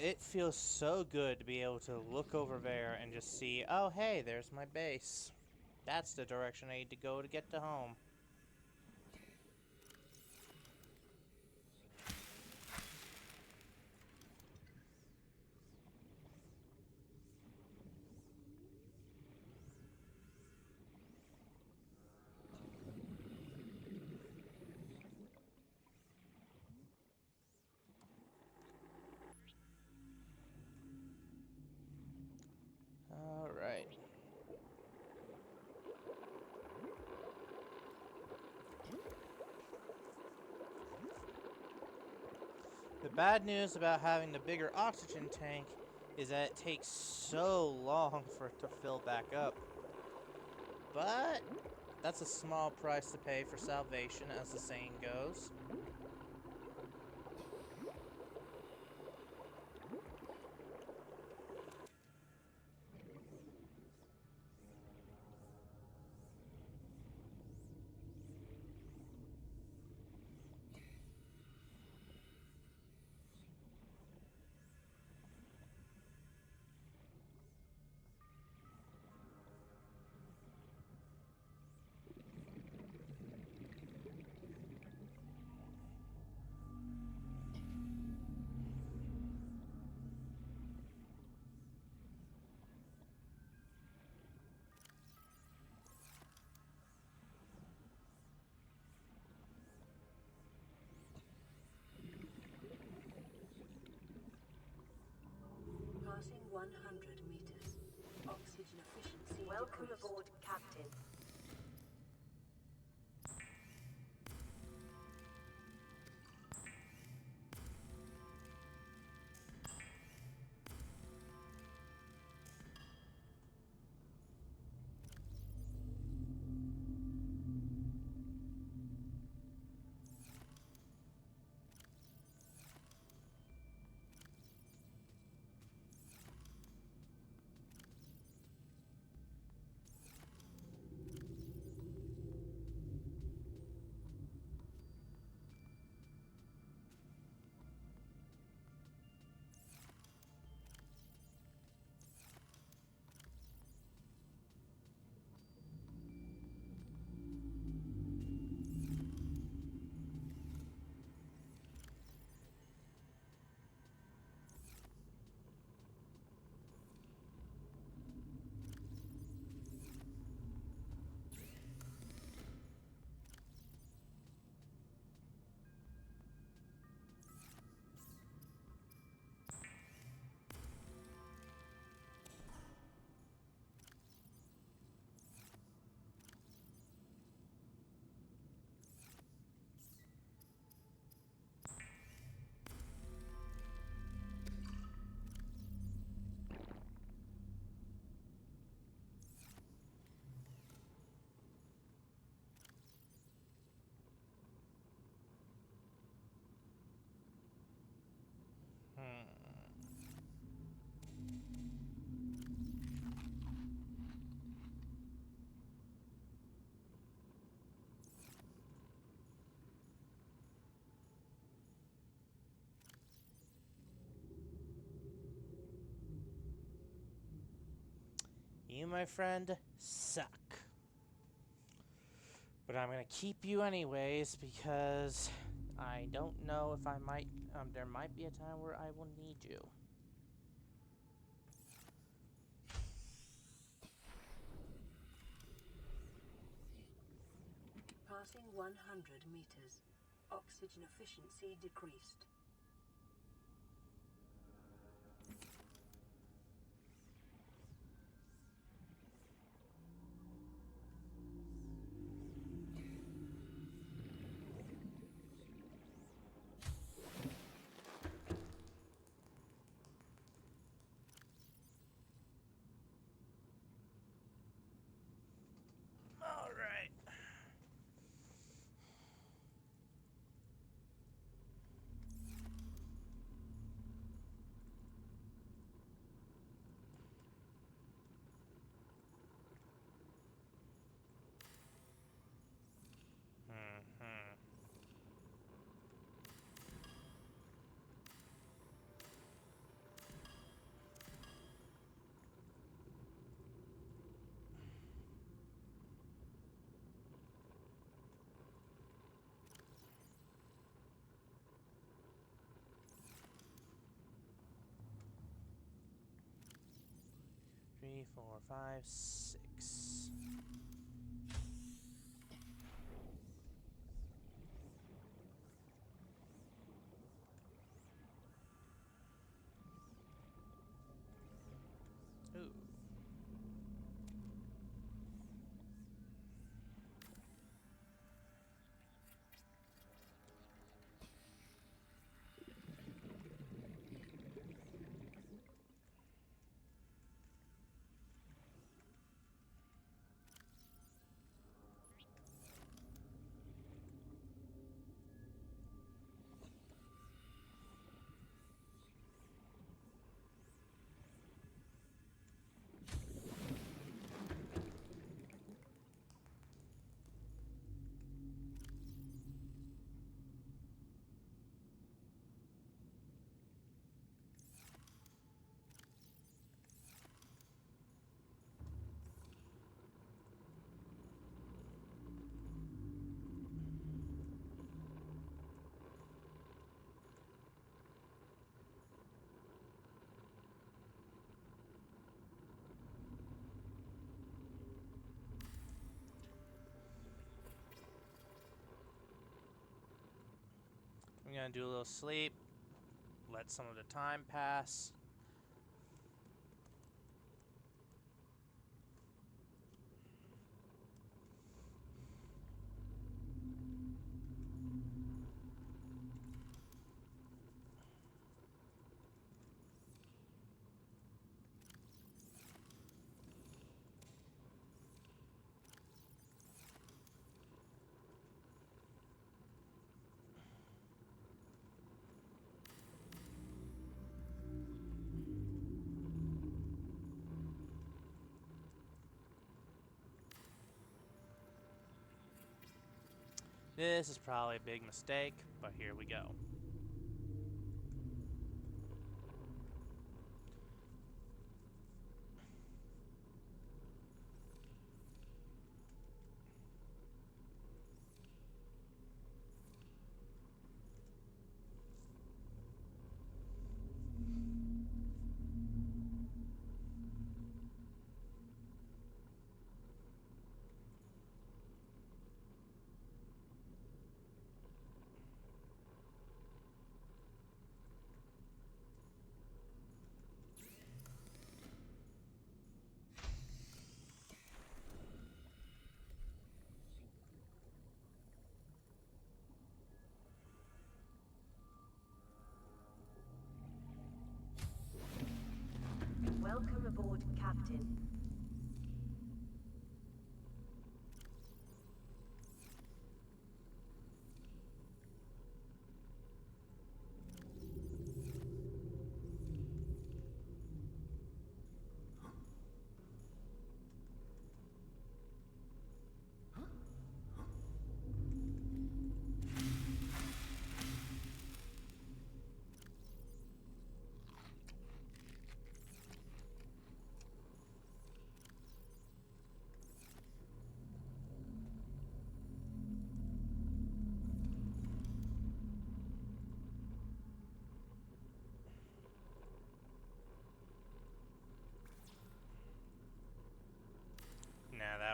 It feels so good to be able to look over there and just see, oh hey, there's my base. That's the direction I need to go to get to home. Alright. The bad news about having the bigger oxygen tank is that it takes so long for it to fill back up. But that's a small price to pay for salvation, as the saying goes. Passing 100 meters. Oxygen efficiency Welcome decreased. aboard, Captain. You, my friend, suck. But I'm gonna keep you anyways because I don't know if I might, there might be a time where I will need you. Passing 100 meters. Oxygen efficiency decreased. All right. Mm-hmm. Three, four, five, six. Ooh. I'm gonna do a little sleep, let some of the time pass. This is probably a big mistake, but here we go. Welcome aboard, Captain.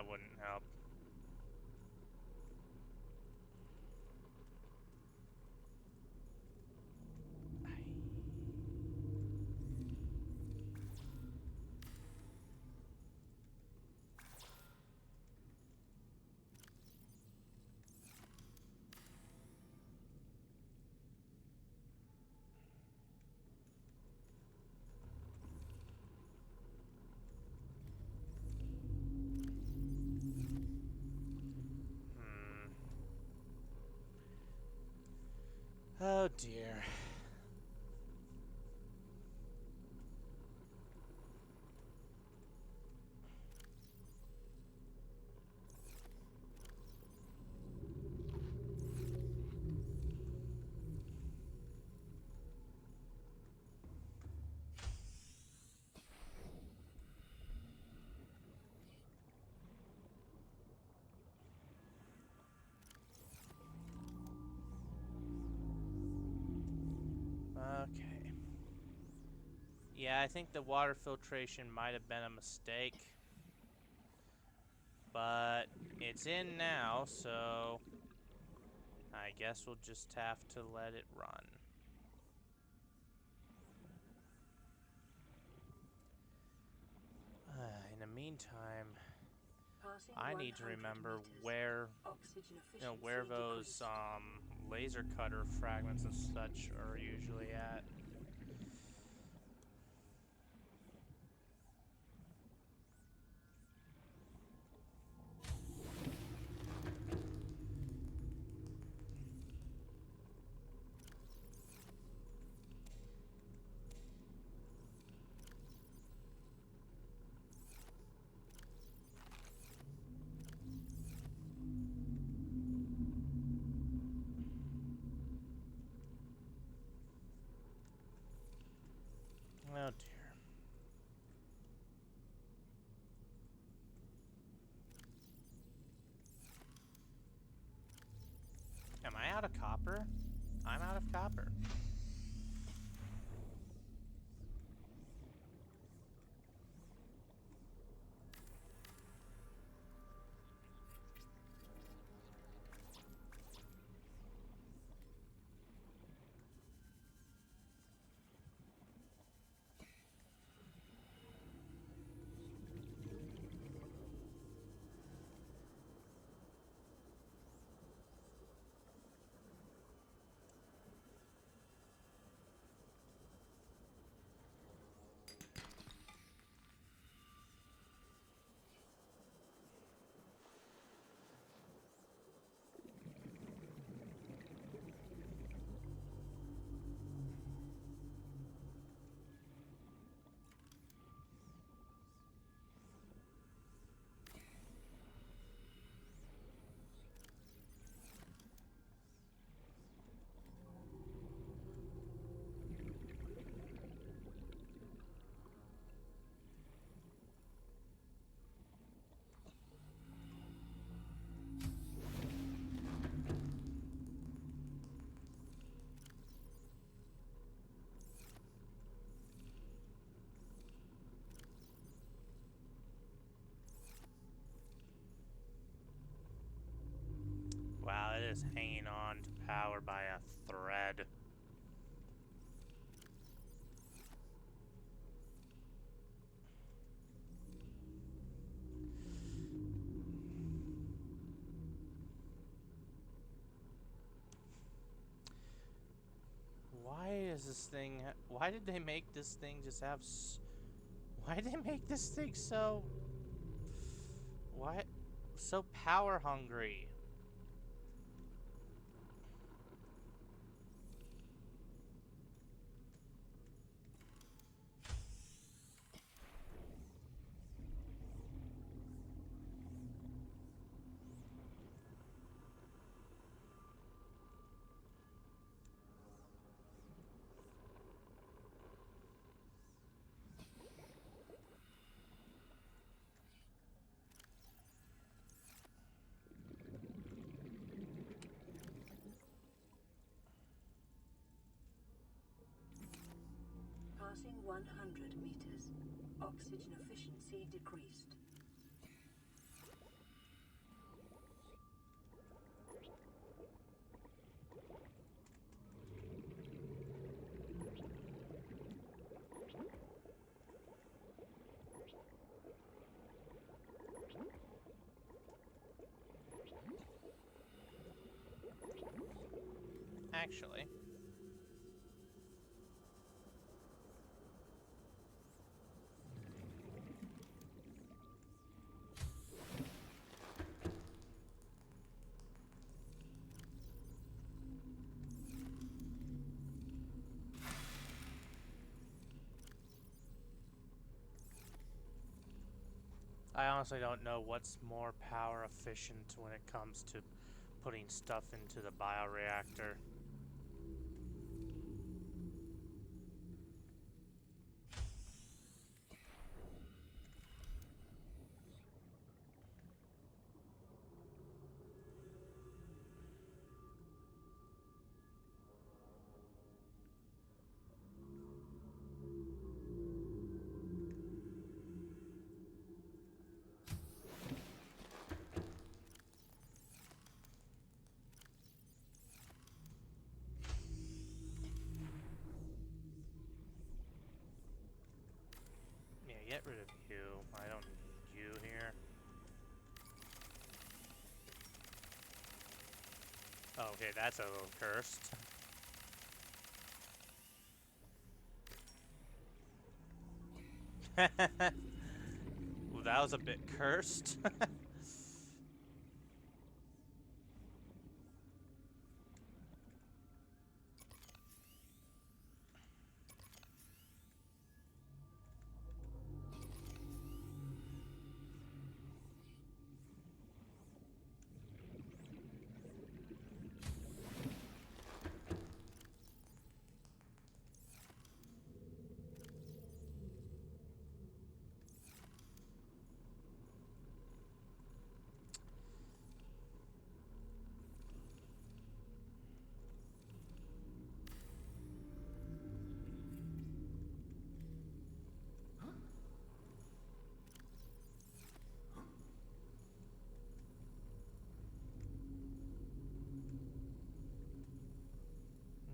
that wouldn't help. Oh dear. Okay. Yeah, I think the water filtration might have been a mistake. But it's in now, so I guess we'll just have to let it run. In the meantime, Passing I need to 100 remember meters. where, Oxygen where efficiency those decreased. laser cutter fragments and such are usually at. Oh dear. Am I out of copper? I'm out of copper. Wow, it is hanging on to power by a thread. Why is this thing... Why did they make this thing just have... Why did they make this thing so... Why... So power hungry? Passing 100 meters. Oxygen efficiency decreased. actually. I honestly don't know what's more power efficient when it comes to putting stuff into the bioreactor. Yeah, get rid of you. I don't need you here. Oh, okay, that's a little cursed. Ooh, that was a bit cursed.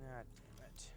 Ah, damn it.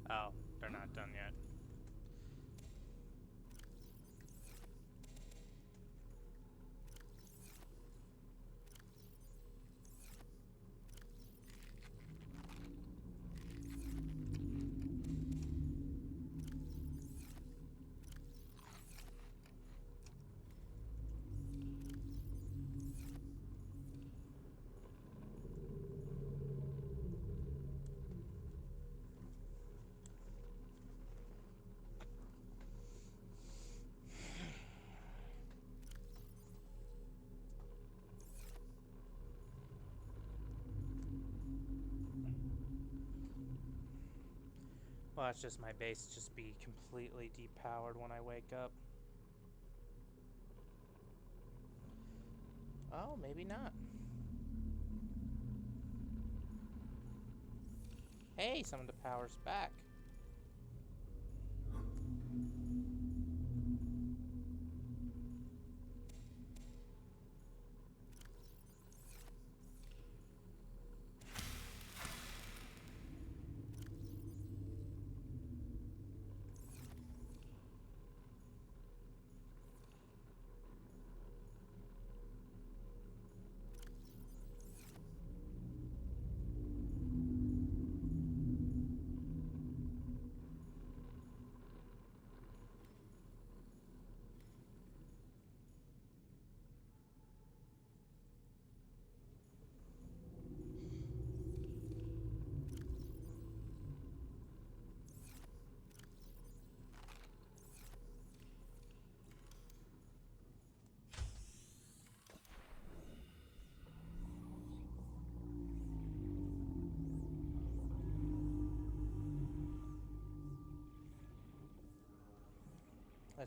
Oh, they're not done yet. Well, it's just my base just be completely depowered when I wake up. Oh, maybe not. Hey, some of the power's back.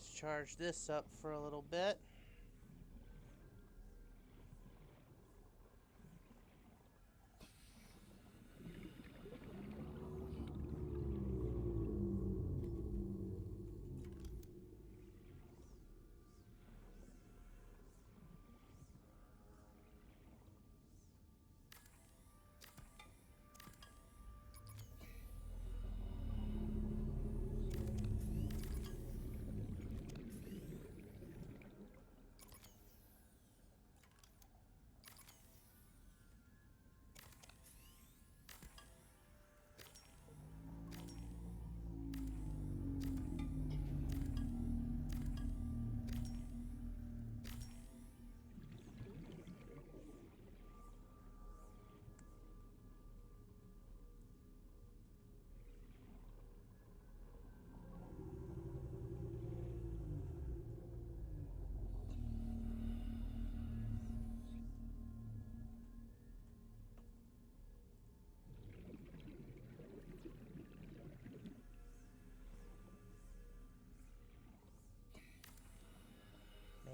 Let's charge this up for a little bit.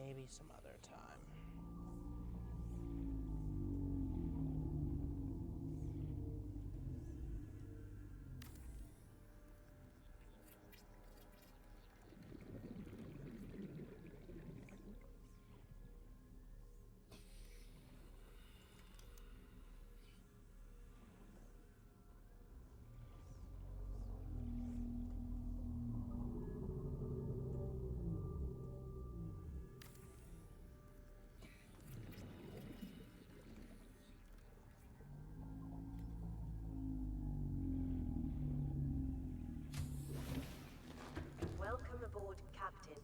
Maybe some other time. Welcome aboard, Captain.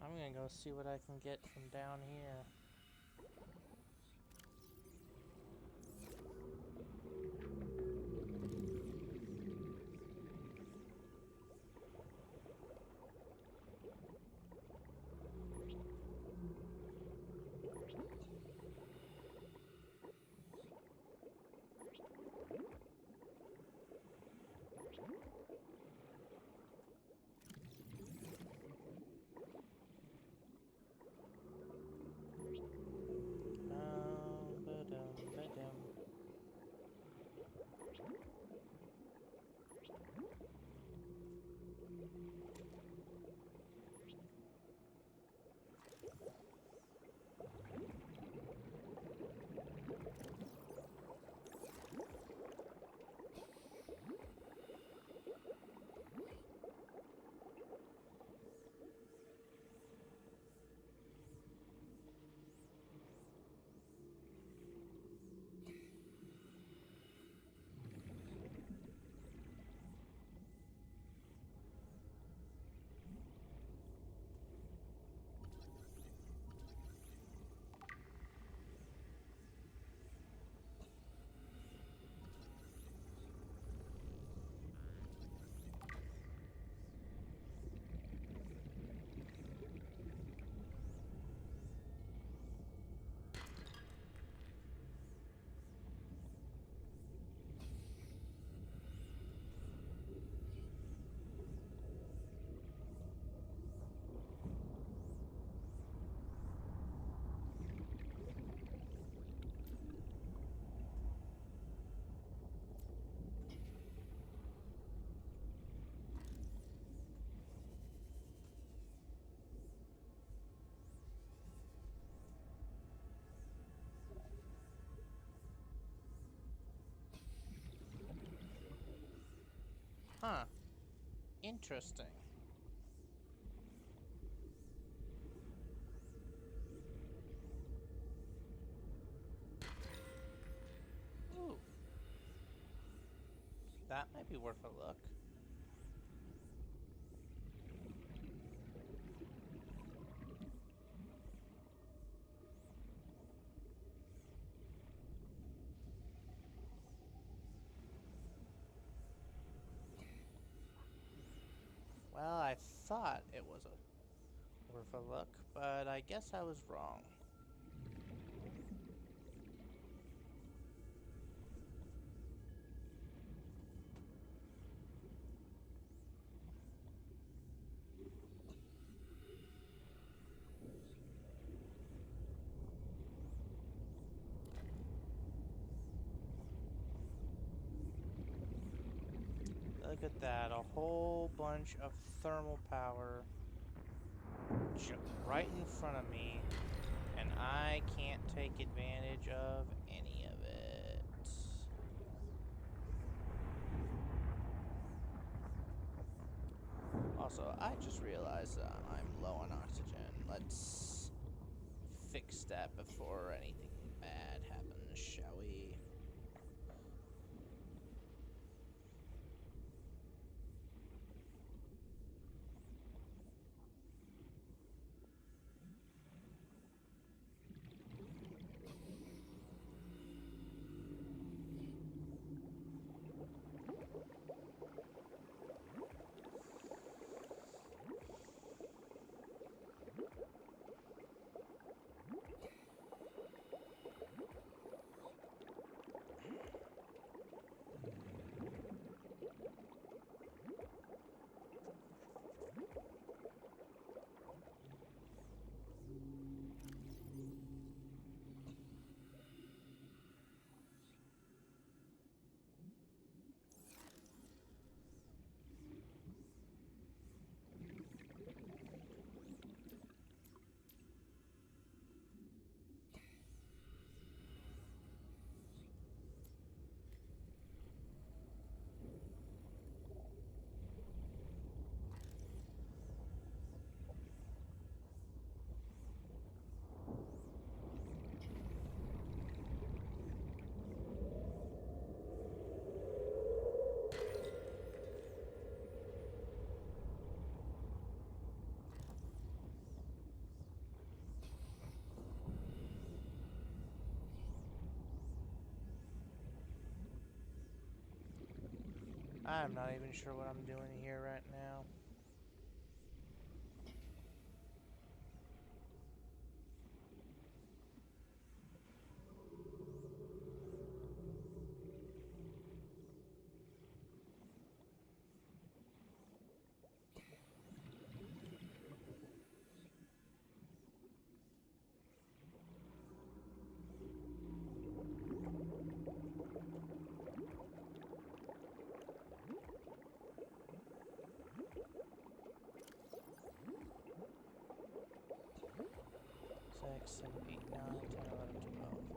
I'm gonna go see what I can get from down here. Huh. Interesting. Ooh. That might be worth a look. Well, I thought it was worth a look, but I guess I was wrong. Look at that, a whole bunch of thermal power right in front of me, and I can't take advantage of any of it. Also, I just realized I'm low on oxygen. Let's fix that before anything bad happens, shall we? I'm not even sure what I'm doing here right now. Six, 7, 8, 9, 10, 11, 12.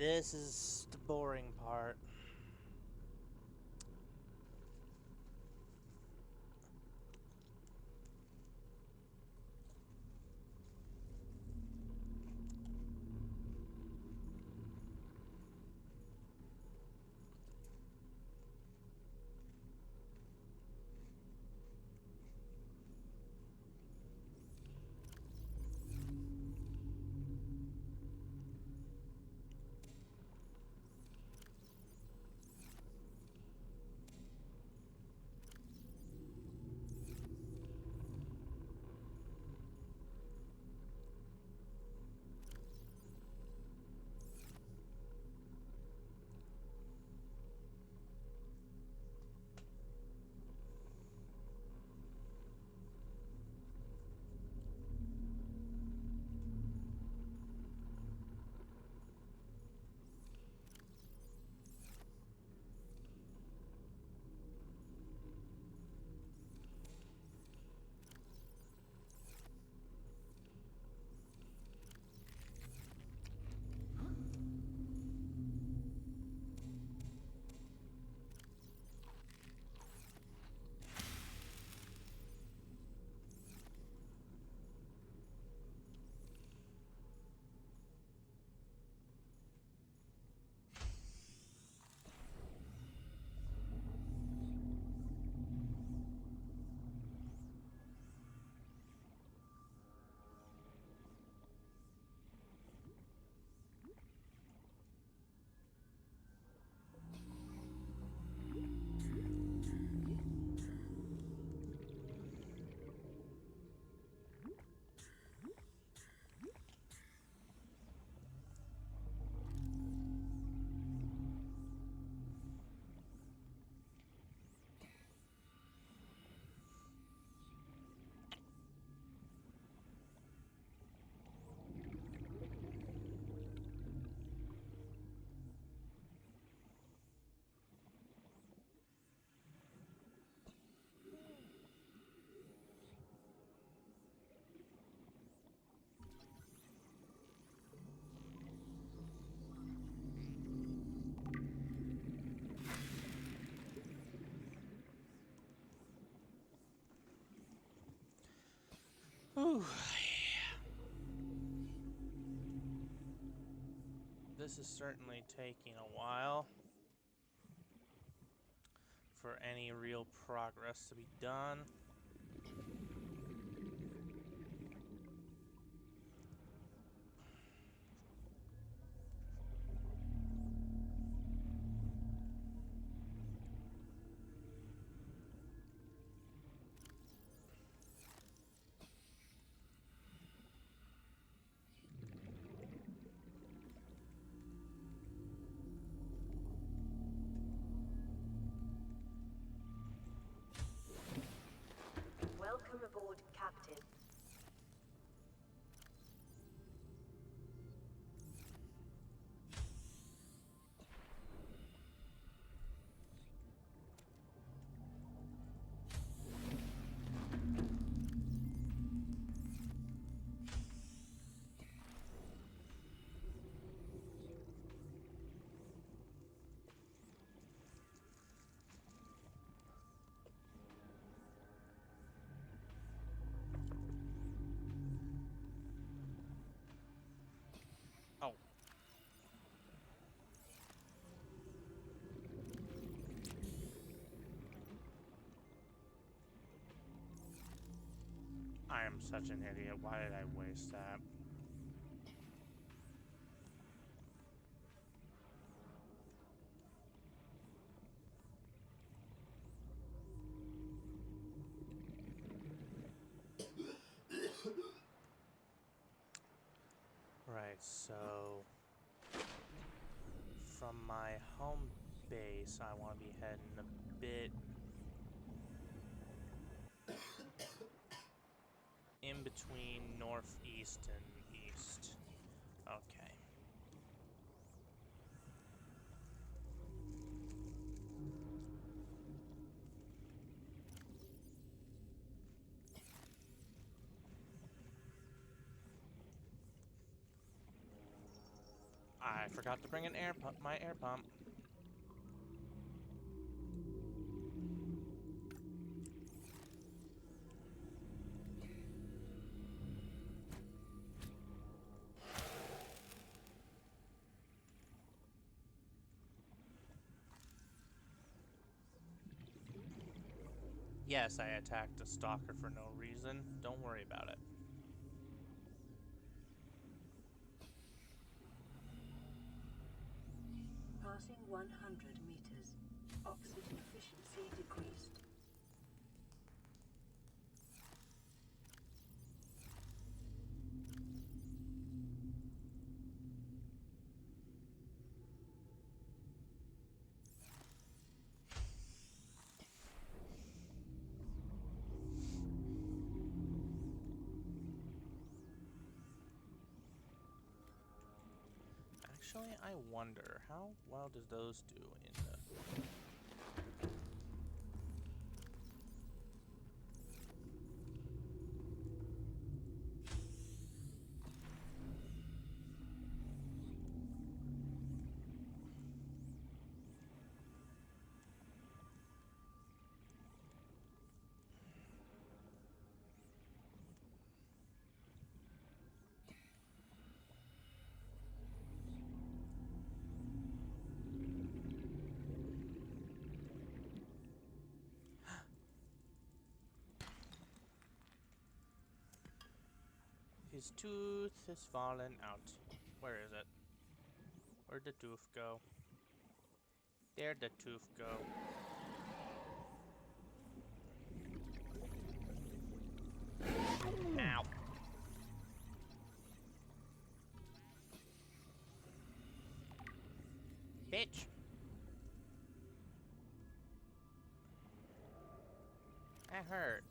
This is the boring part. Whew. This is certainly taking a while for any real progress to be done. Welcome aboard, Captain. Oh. I am such an idiot. Why did I waste that? Right, so from my home base, I want to be heading a bit in between northeast and east. Okay. I forgot to bring an air pump, my air pump. Yes, I attacked a stalker for no reason. Don't worry about it. Passing 100 meters. Oxygen efficiency decreased. Actually, I wonder, how well does those do in the... His tooth has fallen out. Where is it? Where'd the tooth go? There'd the tooth go. Ow. Bitch. That hurt.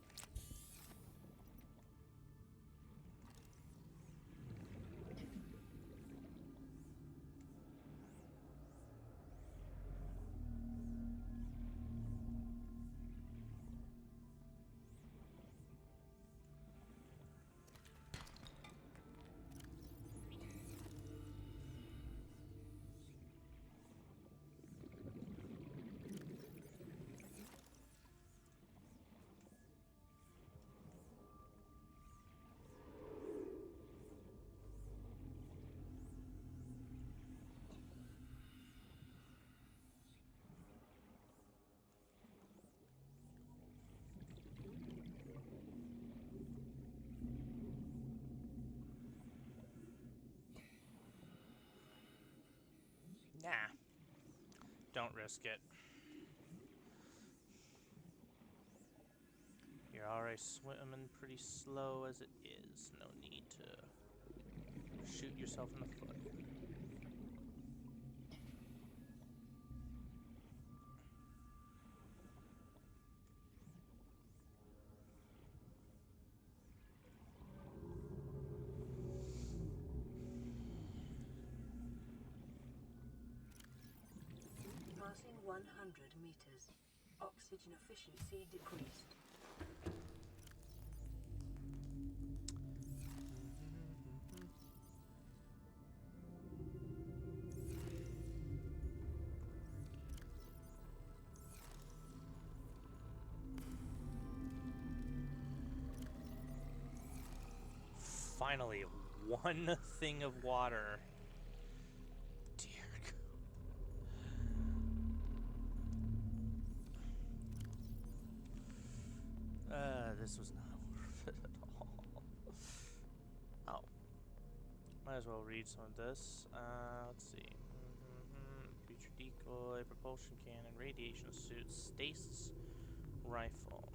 Nah. Don't risk it. You're already swimming pretty slow as it is. No need to shoot yourself in the foot. Passing 100 meters. Oxygen efficiency decreased. Finally, one thing of water. Dear God. This was not worth it at all. Oh. Might as well read some of this. Let's see. Future decoy, propulsion cannon, radiation suit, stasis rifle.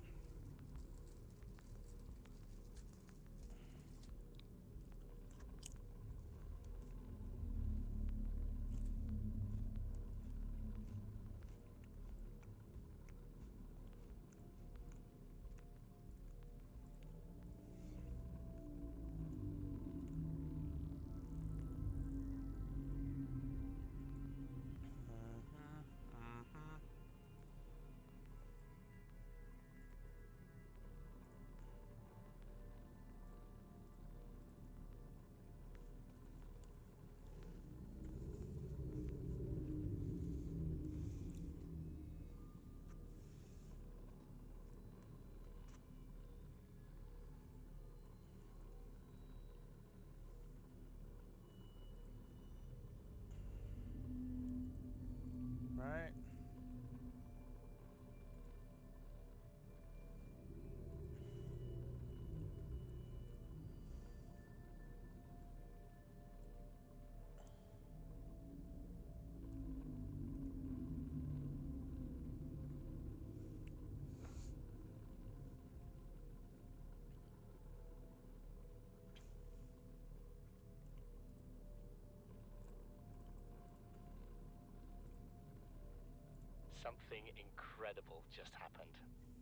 Something incredible just happened.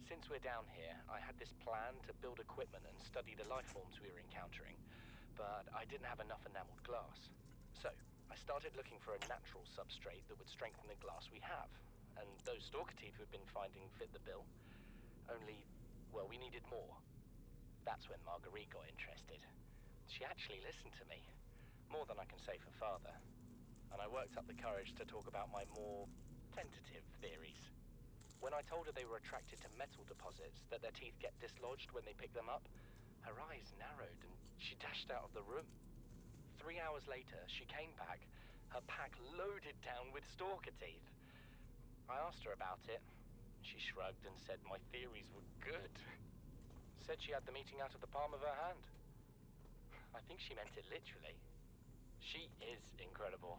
Since we're down here, I had this plan to build equipment and study the life forms we were encountering, but I didn't have enough enameled glass. So, I started looking for a natural substrate that would strengthen the glass we have, and those stalker teeth we've been finding fit the bill. Only, well, we needed more. That's when Marguerite got interested. She actually listened to me, more than I can say for father, and I worked up the courage to talk about my more tentative theories. When I told her they were attracted to metal deposits, that their teeth get dislodged when they pick them up, her eyes narrowed and she dashed out of the room. 3 hours later, she came back, her pack loaded down with stalker teeth. I asked her about it. She shrugged and said my theories were good. Said she had the meeting out of the palm of her hand. I think she meant it literally. She is incredible.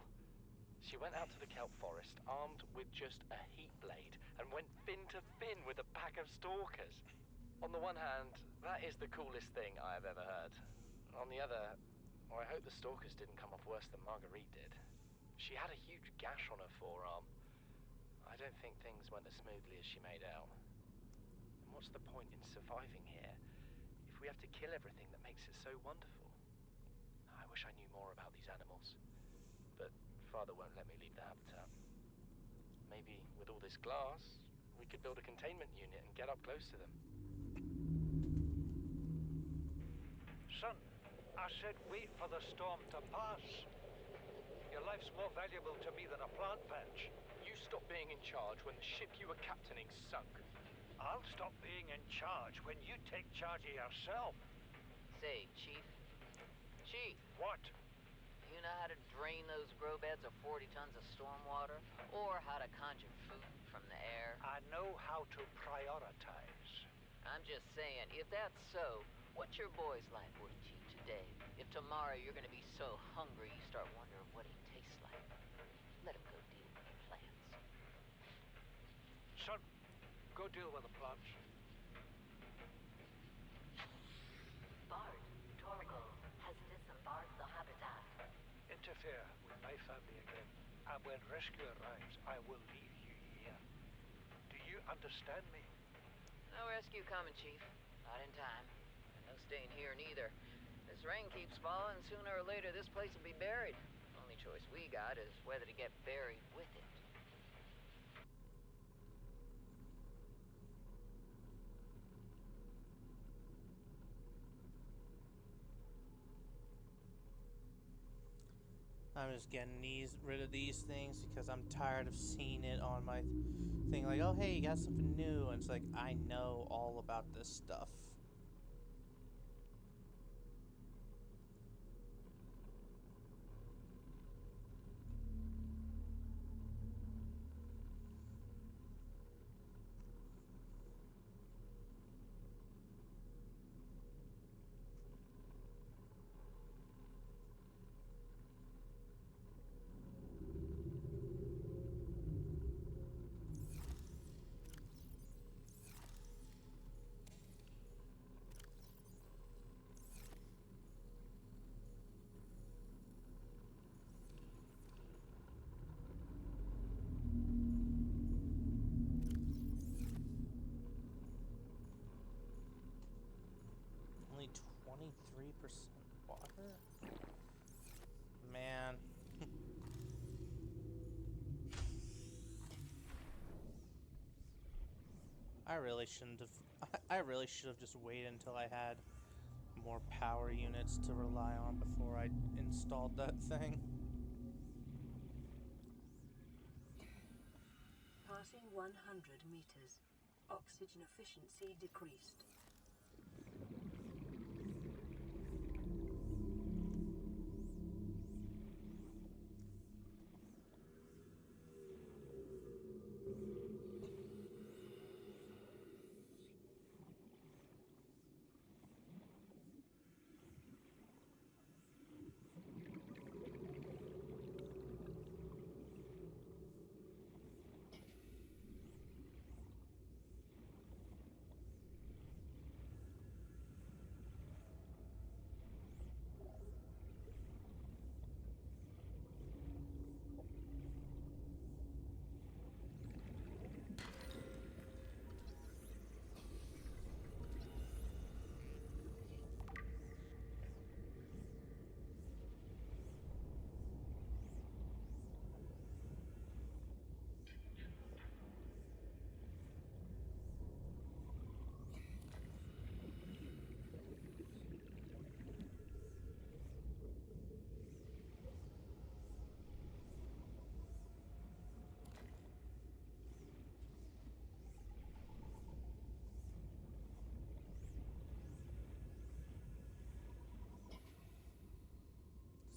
She went out to the kelp forest armed with just a heat blade and went fin to fin with a pack of stalkers. On the one hand, that is the coolest thing I have ever heard. On the other, I hope the stalkers didn't come off worse than Marguerite did. She had a huge gash on her forearm. I don't think things went as smoothly as she made out. And what's the point in surviving here if we have to kill everything that makes it so wonderful? I wish I knew more about these animals, but Father won't let me leave the habitat. Maybe with all this glass, we could build a containment unit and get up close to them. Son, I said wait for the storm to pass. Your life's more valuable to me than a plant patch. You stopped being in charge when the ship you were captaining sunk. I'll stop being in charge when you take charge of yourself. Say, Chief. Chief, What? you know how to drain those grow beds of 40 tons of stormwater? Or how to conjure food from the air? I know how to prioritize. I'm just saying, if that's so, what's your boy's life worth to you today? If tomorrow you're gonna be so hungry you start wondering what he tastes like, let him go deal with the plants. Son, go deal with the plants. Bard, Torgo has disembarked the habitat. Interfere with my family again, and when rescue arrives, I will leave you here. Do you understand me? No rescue coming, Chief. Not in time. And no staying here neither. This rain keeps falling, sooner or later this place will be buried. Only choice we got is whether to get buried with it. I'm just getting rid of these things because I'm tired of seeing it on my thing. Like, oh hey, you got something new, and it's like I know all about this stuff. Only 23% water? Man. I really shouldn't have. I really should have just waited until I had more power units to rely on before I installed that thing. Passing 100 meters. Oxygen efficiency decreased.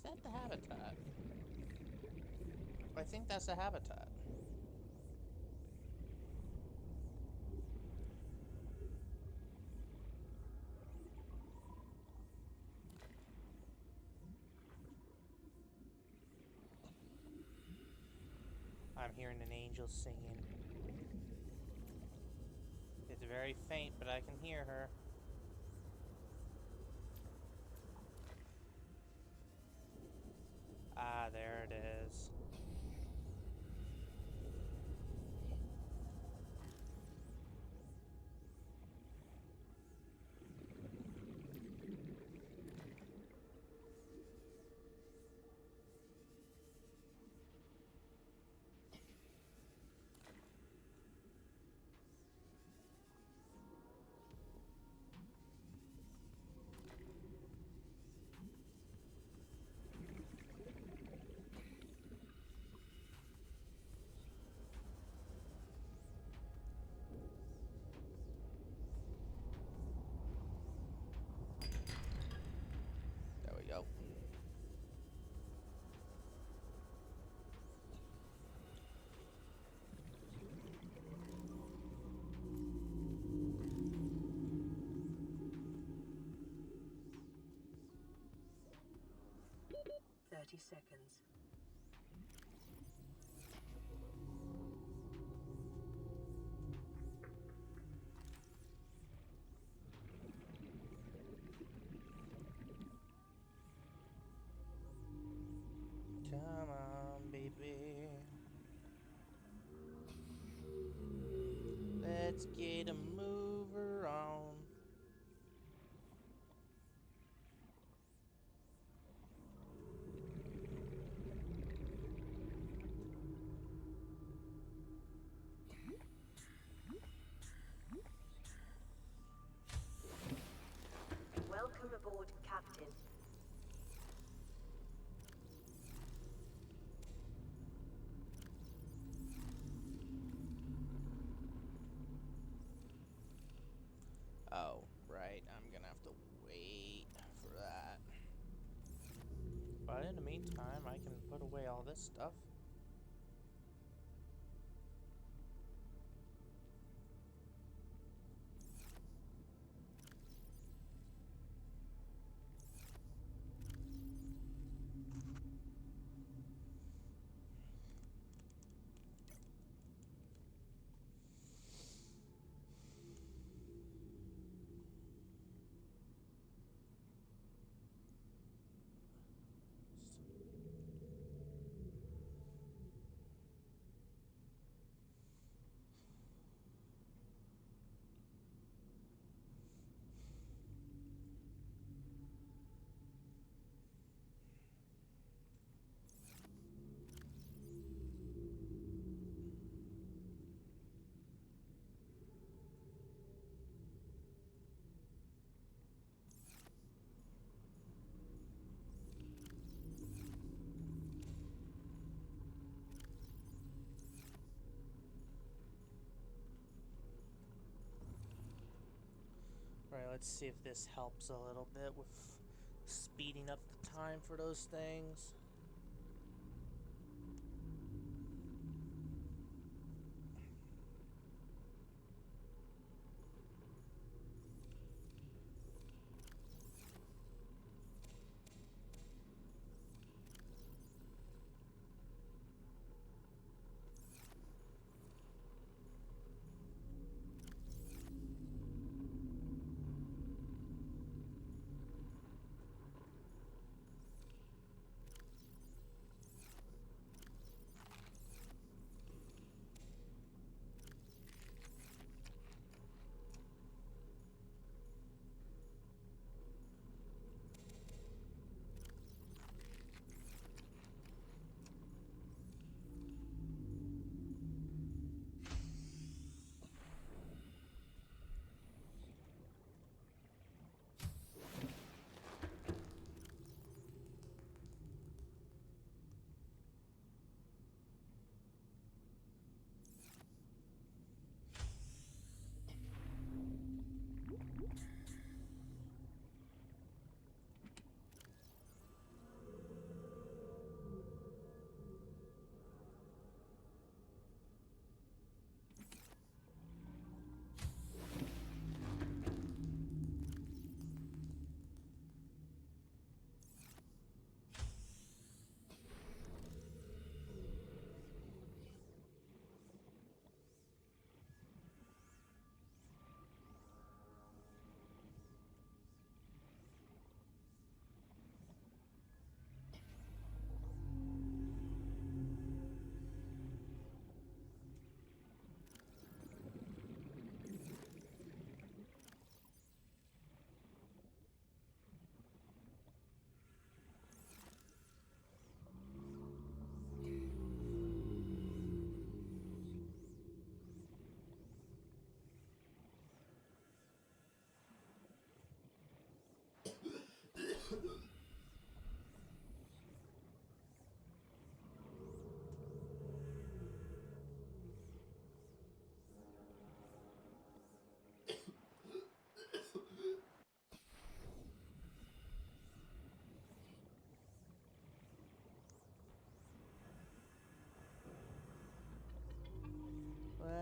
that the habitat? I think that's the habitat. I'm hearing an angel singing. It's very faint, but I can hear her. Ah, there it is. There we go. Seconds. Come on, baby. Let's get a mover on. Welcome aboard, Captain. Oh, right. I'm gonna have to wait for that. But in the meantime, I can put away all this stuff. Right, let's see if this helps a little bit with speeding up the time for those things.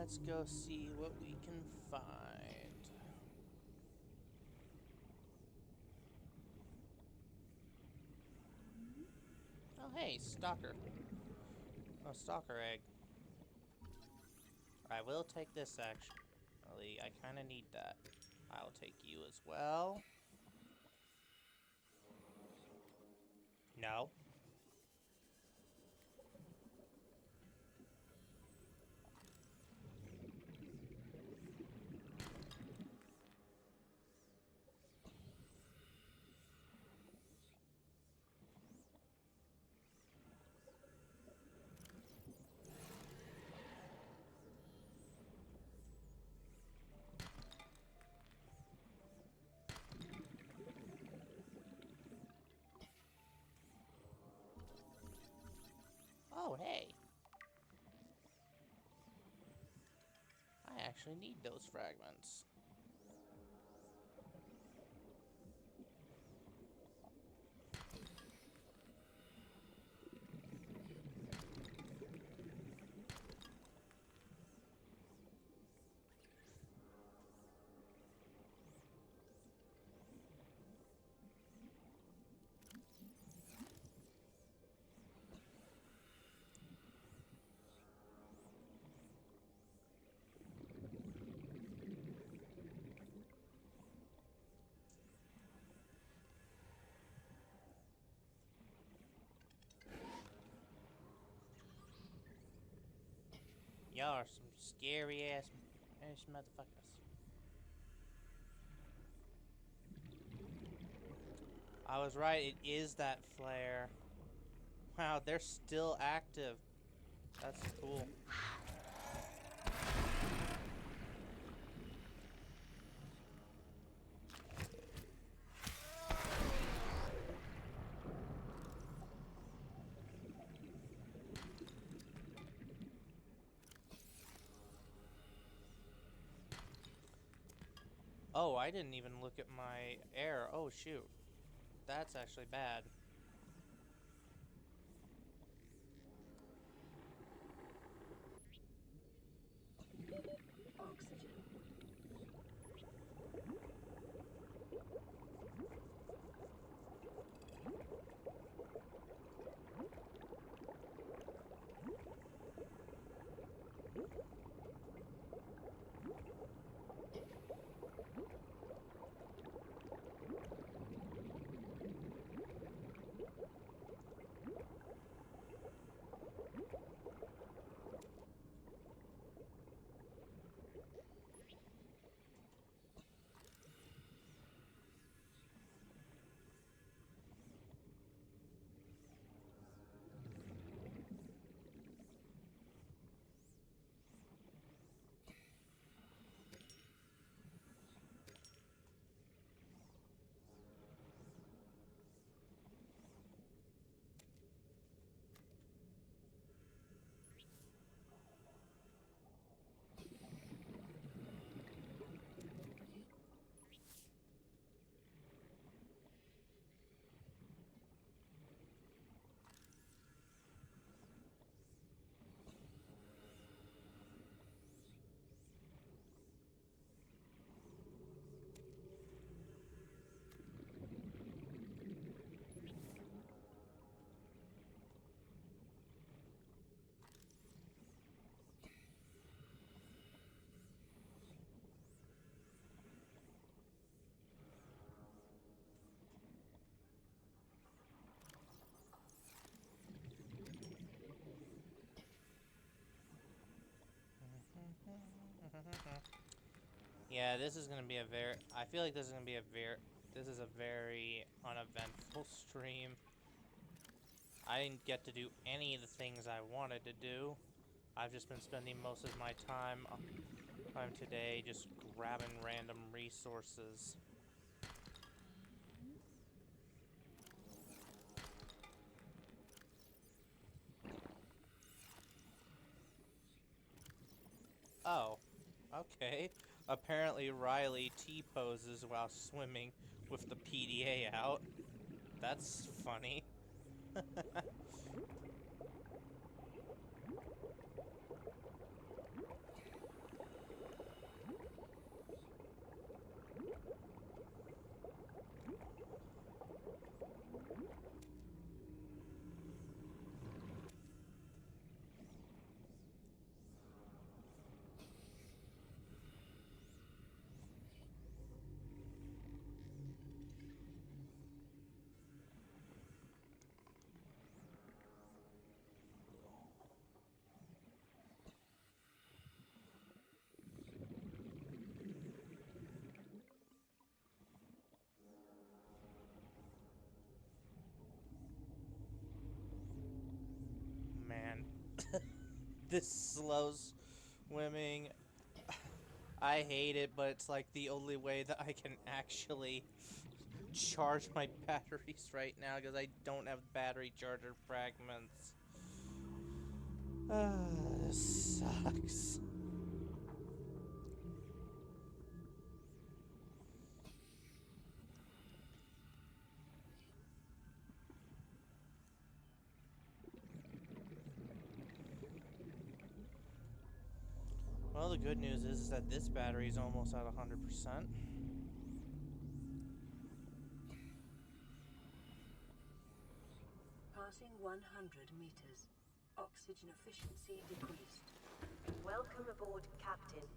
Let's go see what we can find. Oh, hey, stalker. Oh, stalker egg. I will take this, actually. I kind of need that. I'll take you as well. No. Oh, hey. I actually need those fragments. Y'all are some scary ass motherfuckers. I was right, it is that flare. Wow, they're still active. That's cool. Oh, I didn't even look at my air. Oh, shoot. That's actually bad. Oxygen. Yeah, this is gonna be a very... I feel like this is gonna be a very... This is a very uneventful stream. I didn't get to do any of the things I wanted to do. I've just been spending most of my time today just grabbing random resources. Oh, okay. Apparently Riley T-poses while swimming with the PDA out. That's funny. this slow swimming. I hate it, but it's like the only way that I can actually charge my batteries right now because I don't have battery charger fragments. This sucks. Well, the good news is that this battery is almost at 100%. Passing 100 meters. Oxygen efficiency decreased. Welcome aboard, Captain.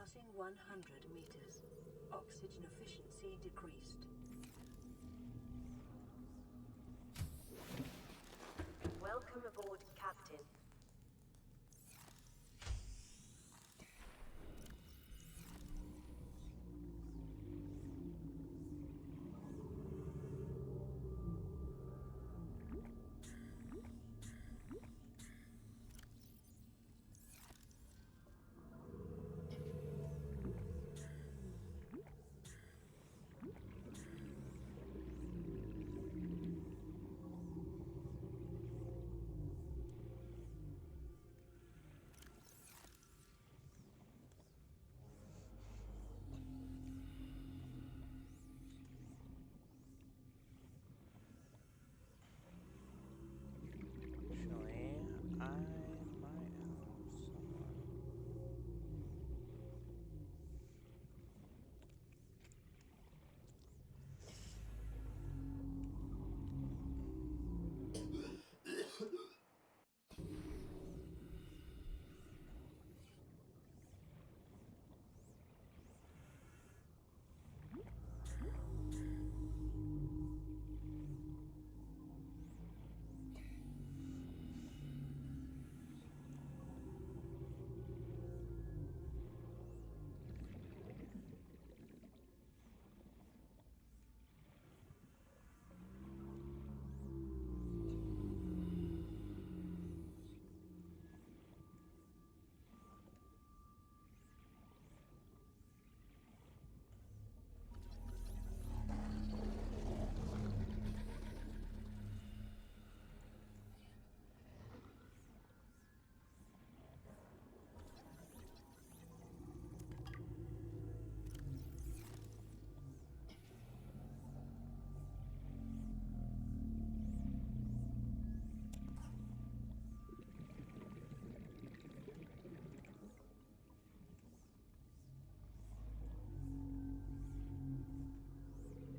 Passing 100 meters. Oxygen efficiency decreased. Welcome aboard, Captain. Actually, I might have someone.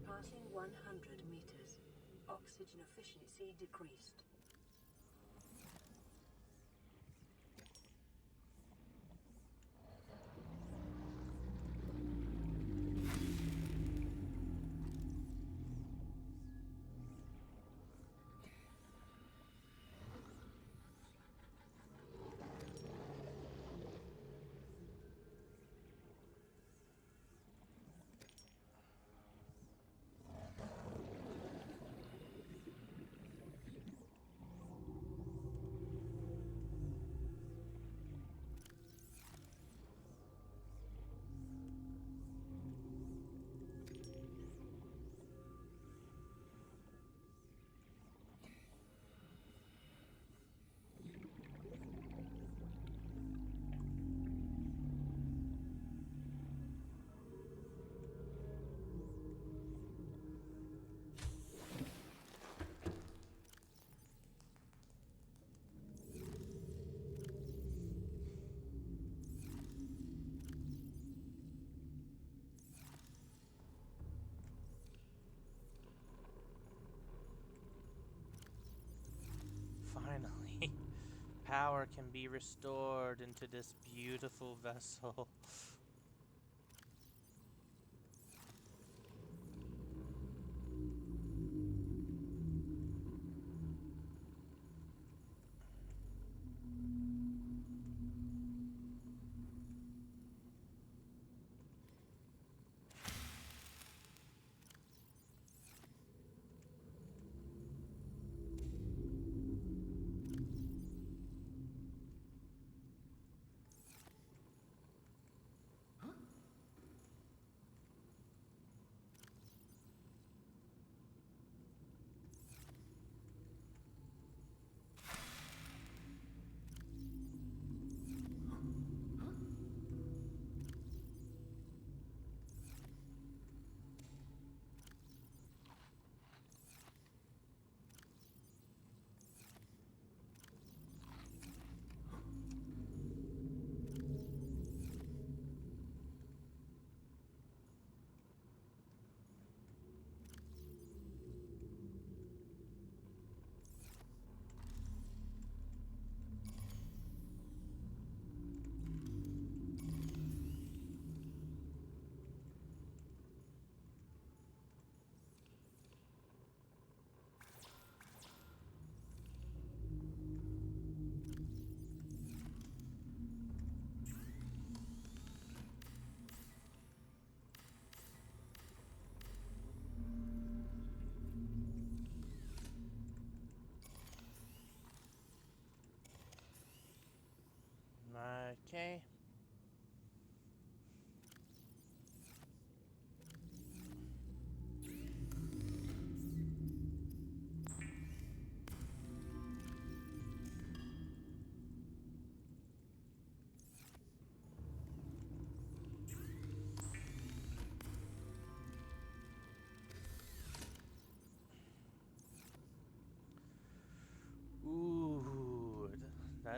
Passing 100 meters. Oxygen efficiency decreased. Finally, power can be restored into this beautiful vessel.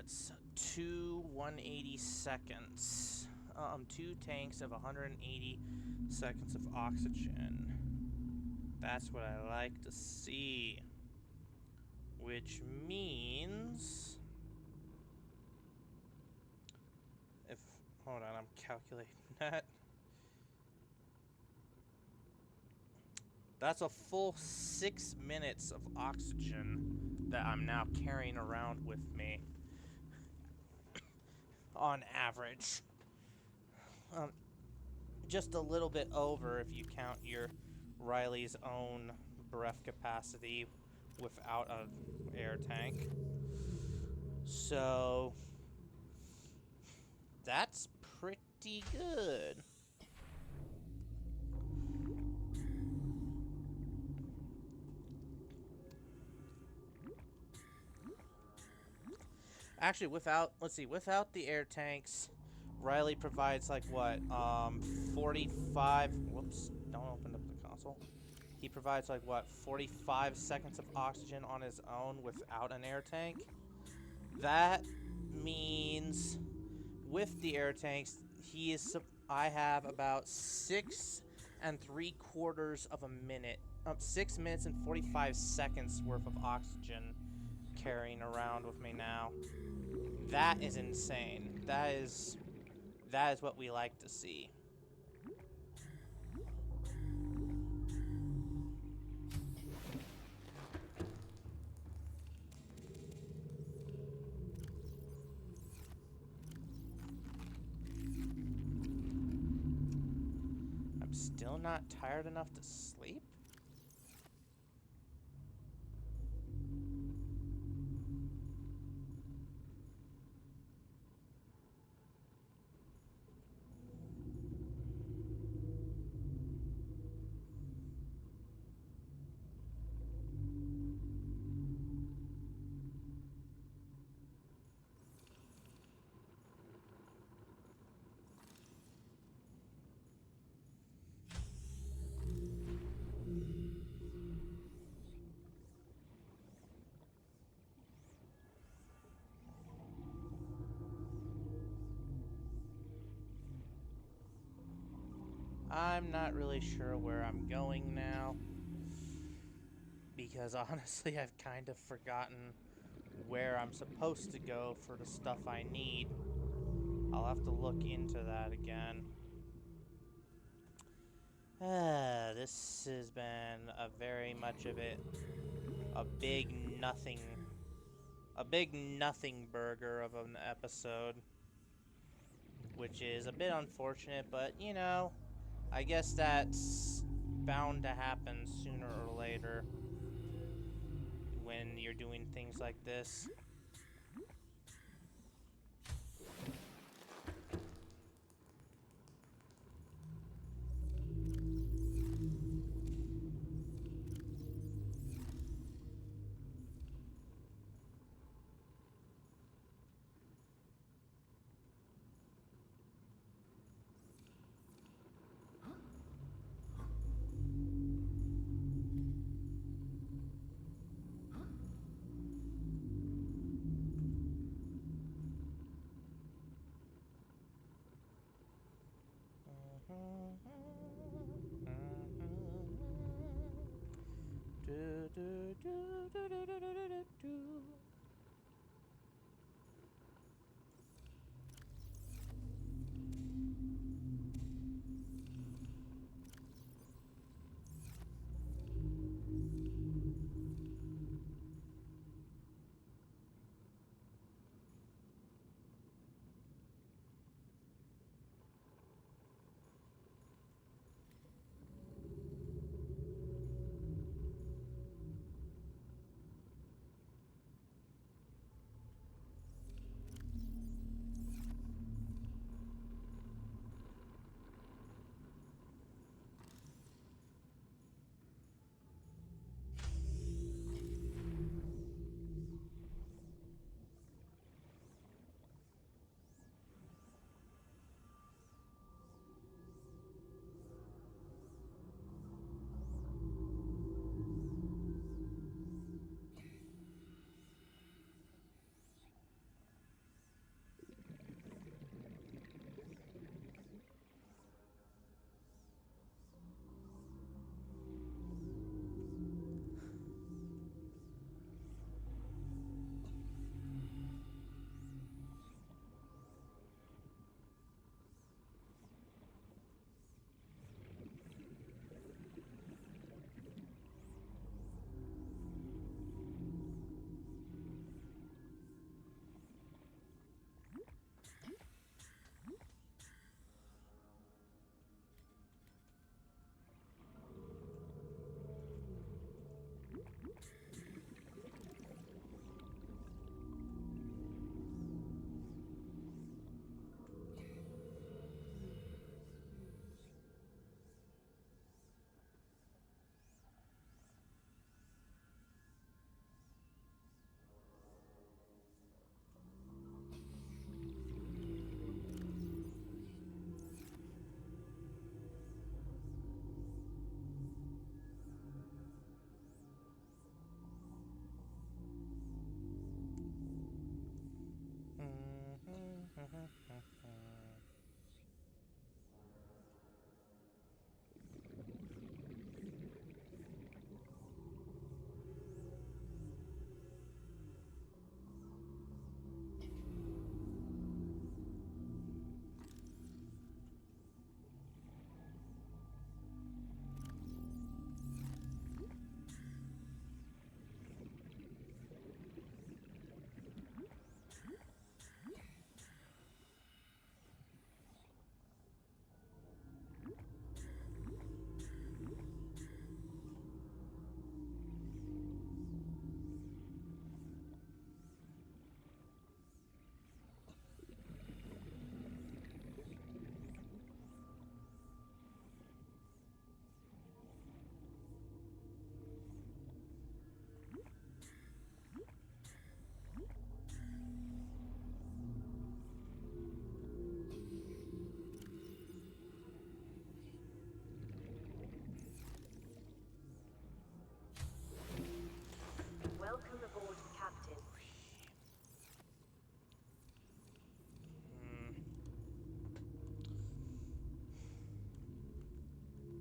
It's two 180 seconds. 2 tanks of 180 seconds of oxygen. That's what I like to see. Which means... if... hold on, I'm calculating that. That's a full 6 minutes of oxygen that I'm now carrying around with me. On average. Just a little bit over if you count your Riley's own breath capacity without an air tank. So that's pretty good. Actually, without the air tanks, Riley provides like what, 45. Whoops! Don't open up the console. He provides like what, 45 seconds of oxygen on his own without an air tank. That means with the air tanks, I have about 6 3/4 of a minute, 6 minutes and 45 seconds worth of oxygen carrying around with me now. That is insane. That is what we like to see. I'm still not tired enough to sleep? I'm not really sure where I'm going now, because honestly I've kind of forgotten where I'm supposed to go for the stuff I need. I'll have to look into that again. This has been a very much of it a big nothing burger of an episode, which is a bit unfortunate, but you know, I guess that's bound to happen sooner or later when you're doing things like this.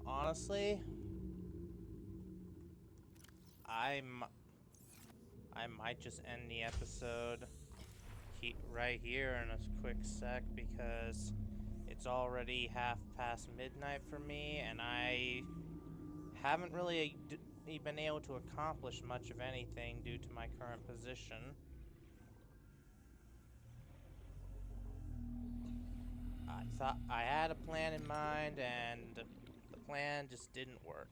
honestly, I might just end the episode right here in a quick sec because it's already half past midnight for me, and I haven't really been able to accomplish much of anything due to my current position. I thought I had a plan in mind, and the plan just didn't work.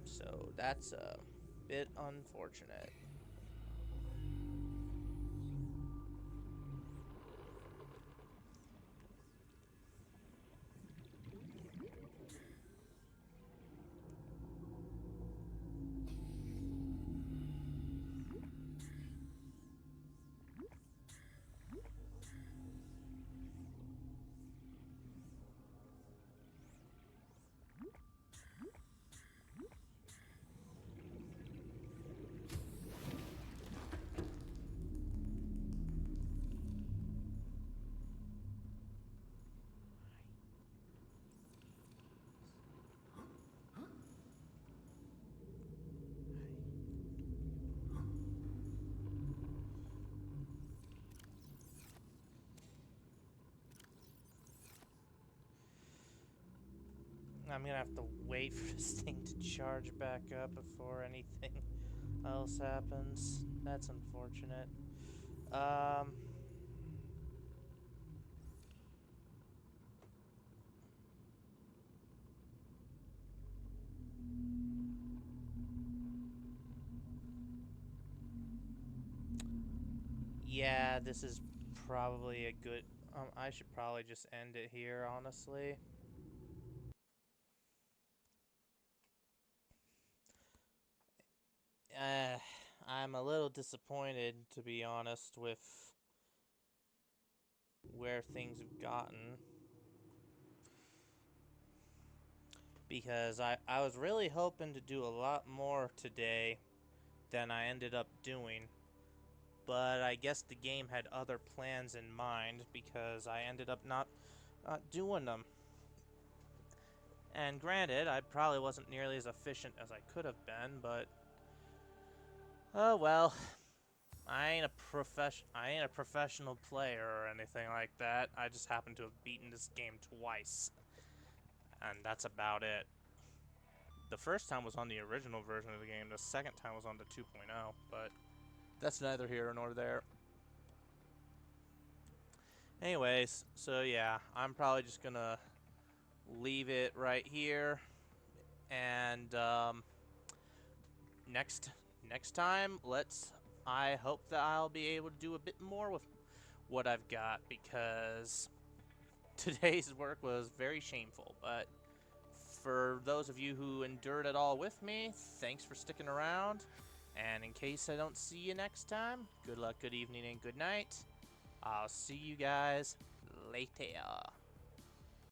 So that's a bit unfortunate. I'm gonna have to wait for this thing to charge back up before anything else happens. That's unfortunate. Yeah, this is probably a good... I should probably just end it here, honestly. I'm a little disappointed, to be honest, with where things have gotten. Because I was really hoping to do a lot more today than I ended up doing. But I guess the game had other plans in mind because I ended up not doing them. And granted, I probably wasn't nearly as efficient as I could have been, but oh well. I ain't a professional player or anything like that. I just happen to have beaten this game twice. And that's about it. The first time was on the original version of the game. The second time was on the 2.0, but that's neither here nor there. Anyways, so yeah, I'm probably just gonna leave it right here, and next time, I hope that I'll be able to do a bit more with what I've got, because today's work was very shameful. But for those of you who endured it all with me, thanks for sticking around. And in case I don't see you next time, good luck, good evening, and good night. I'll see you guys later.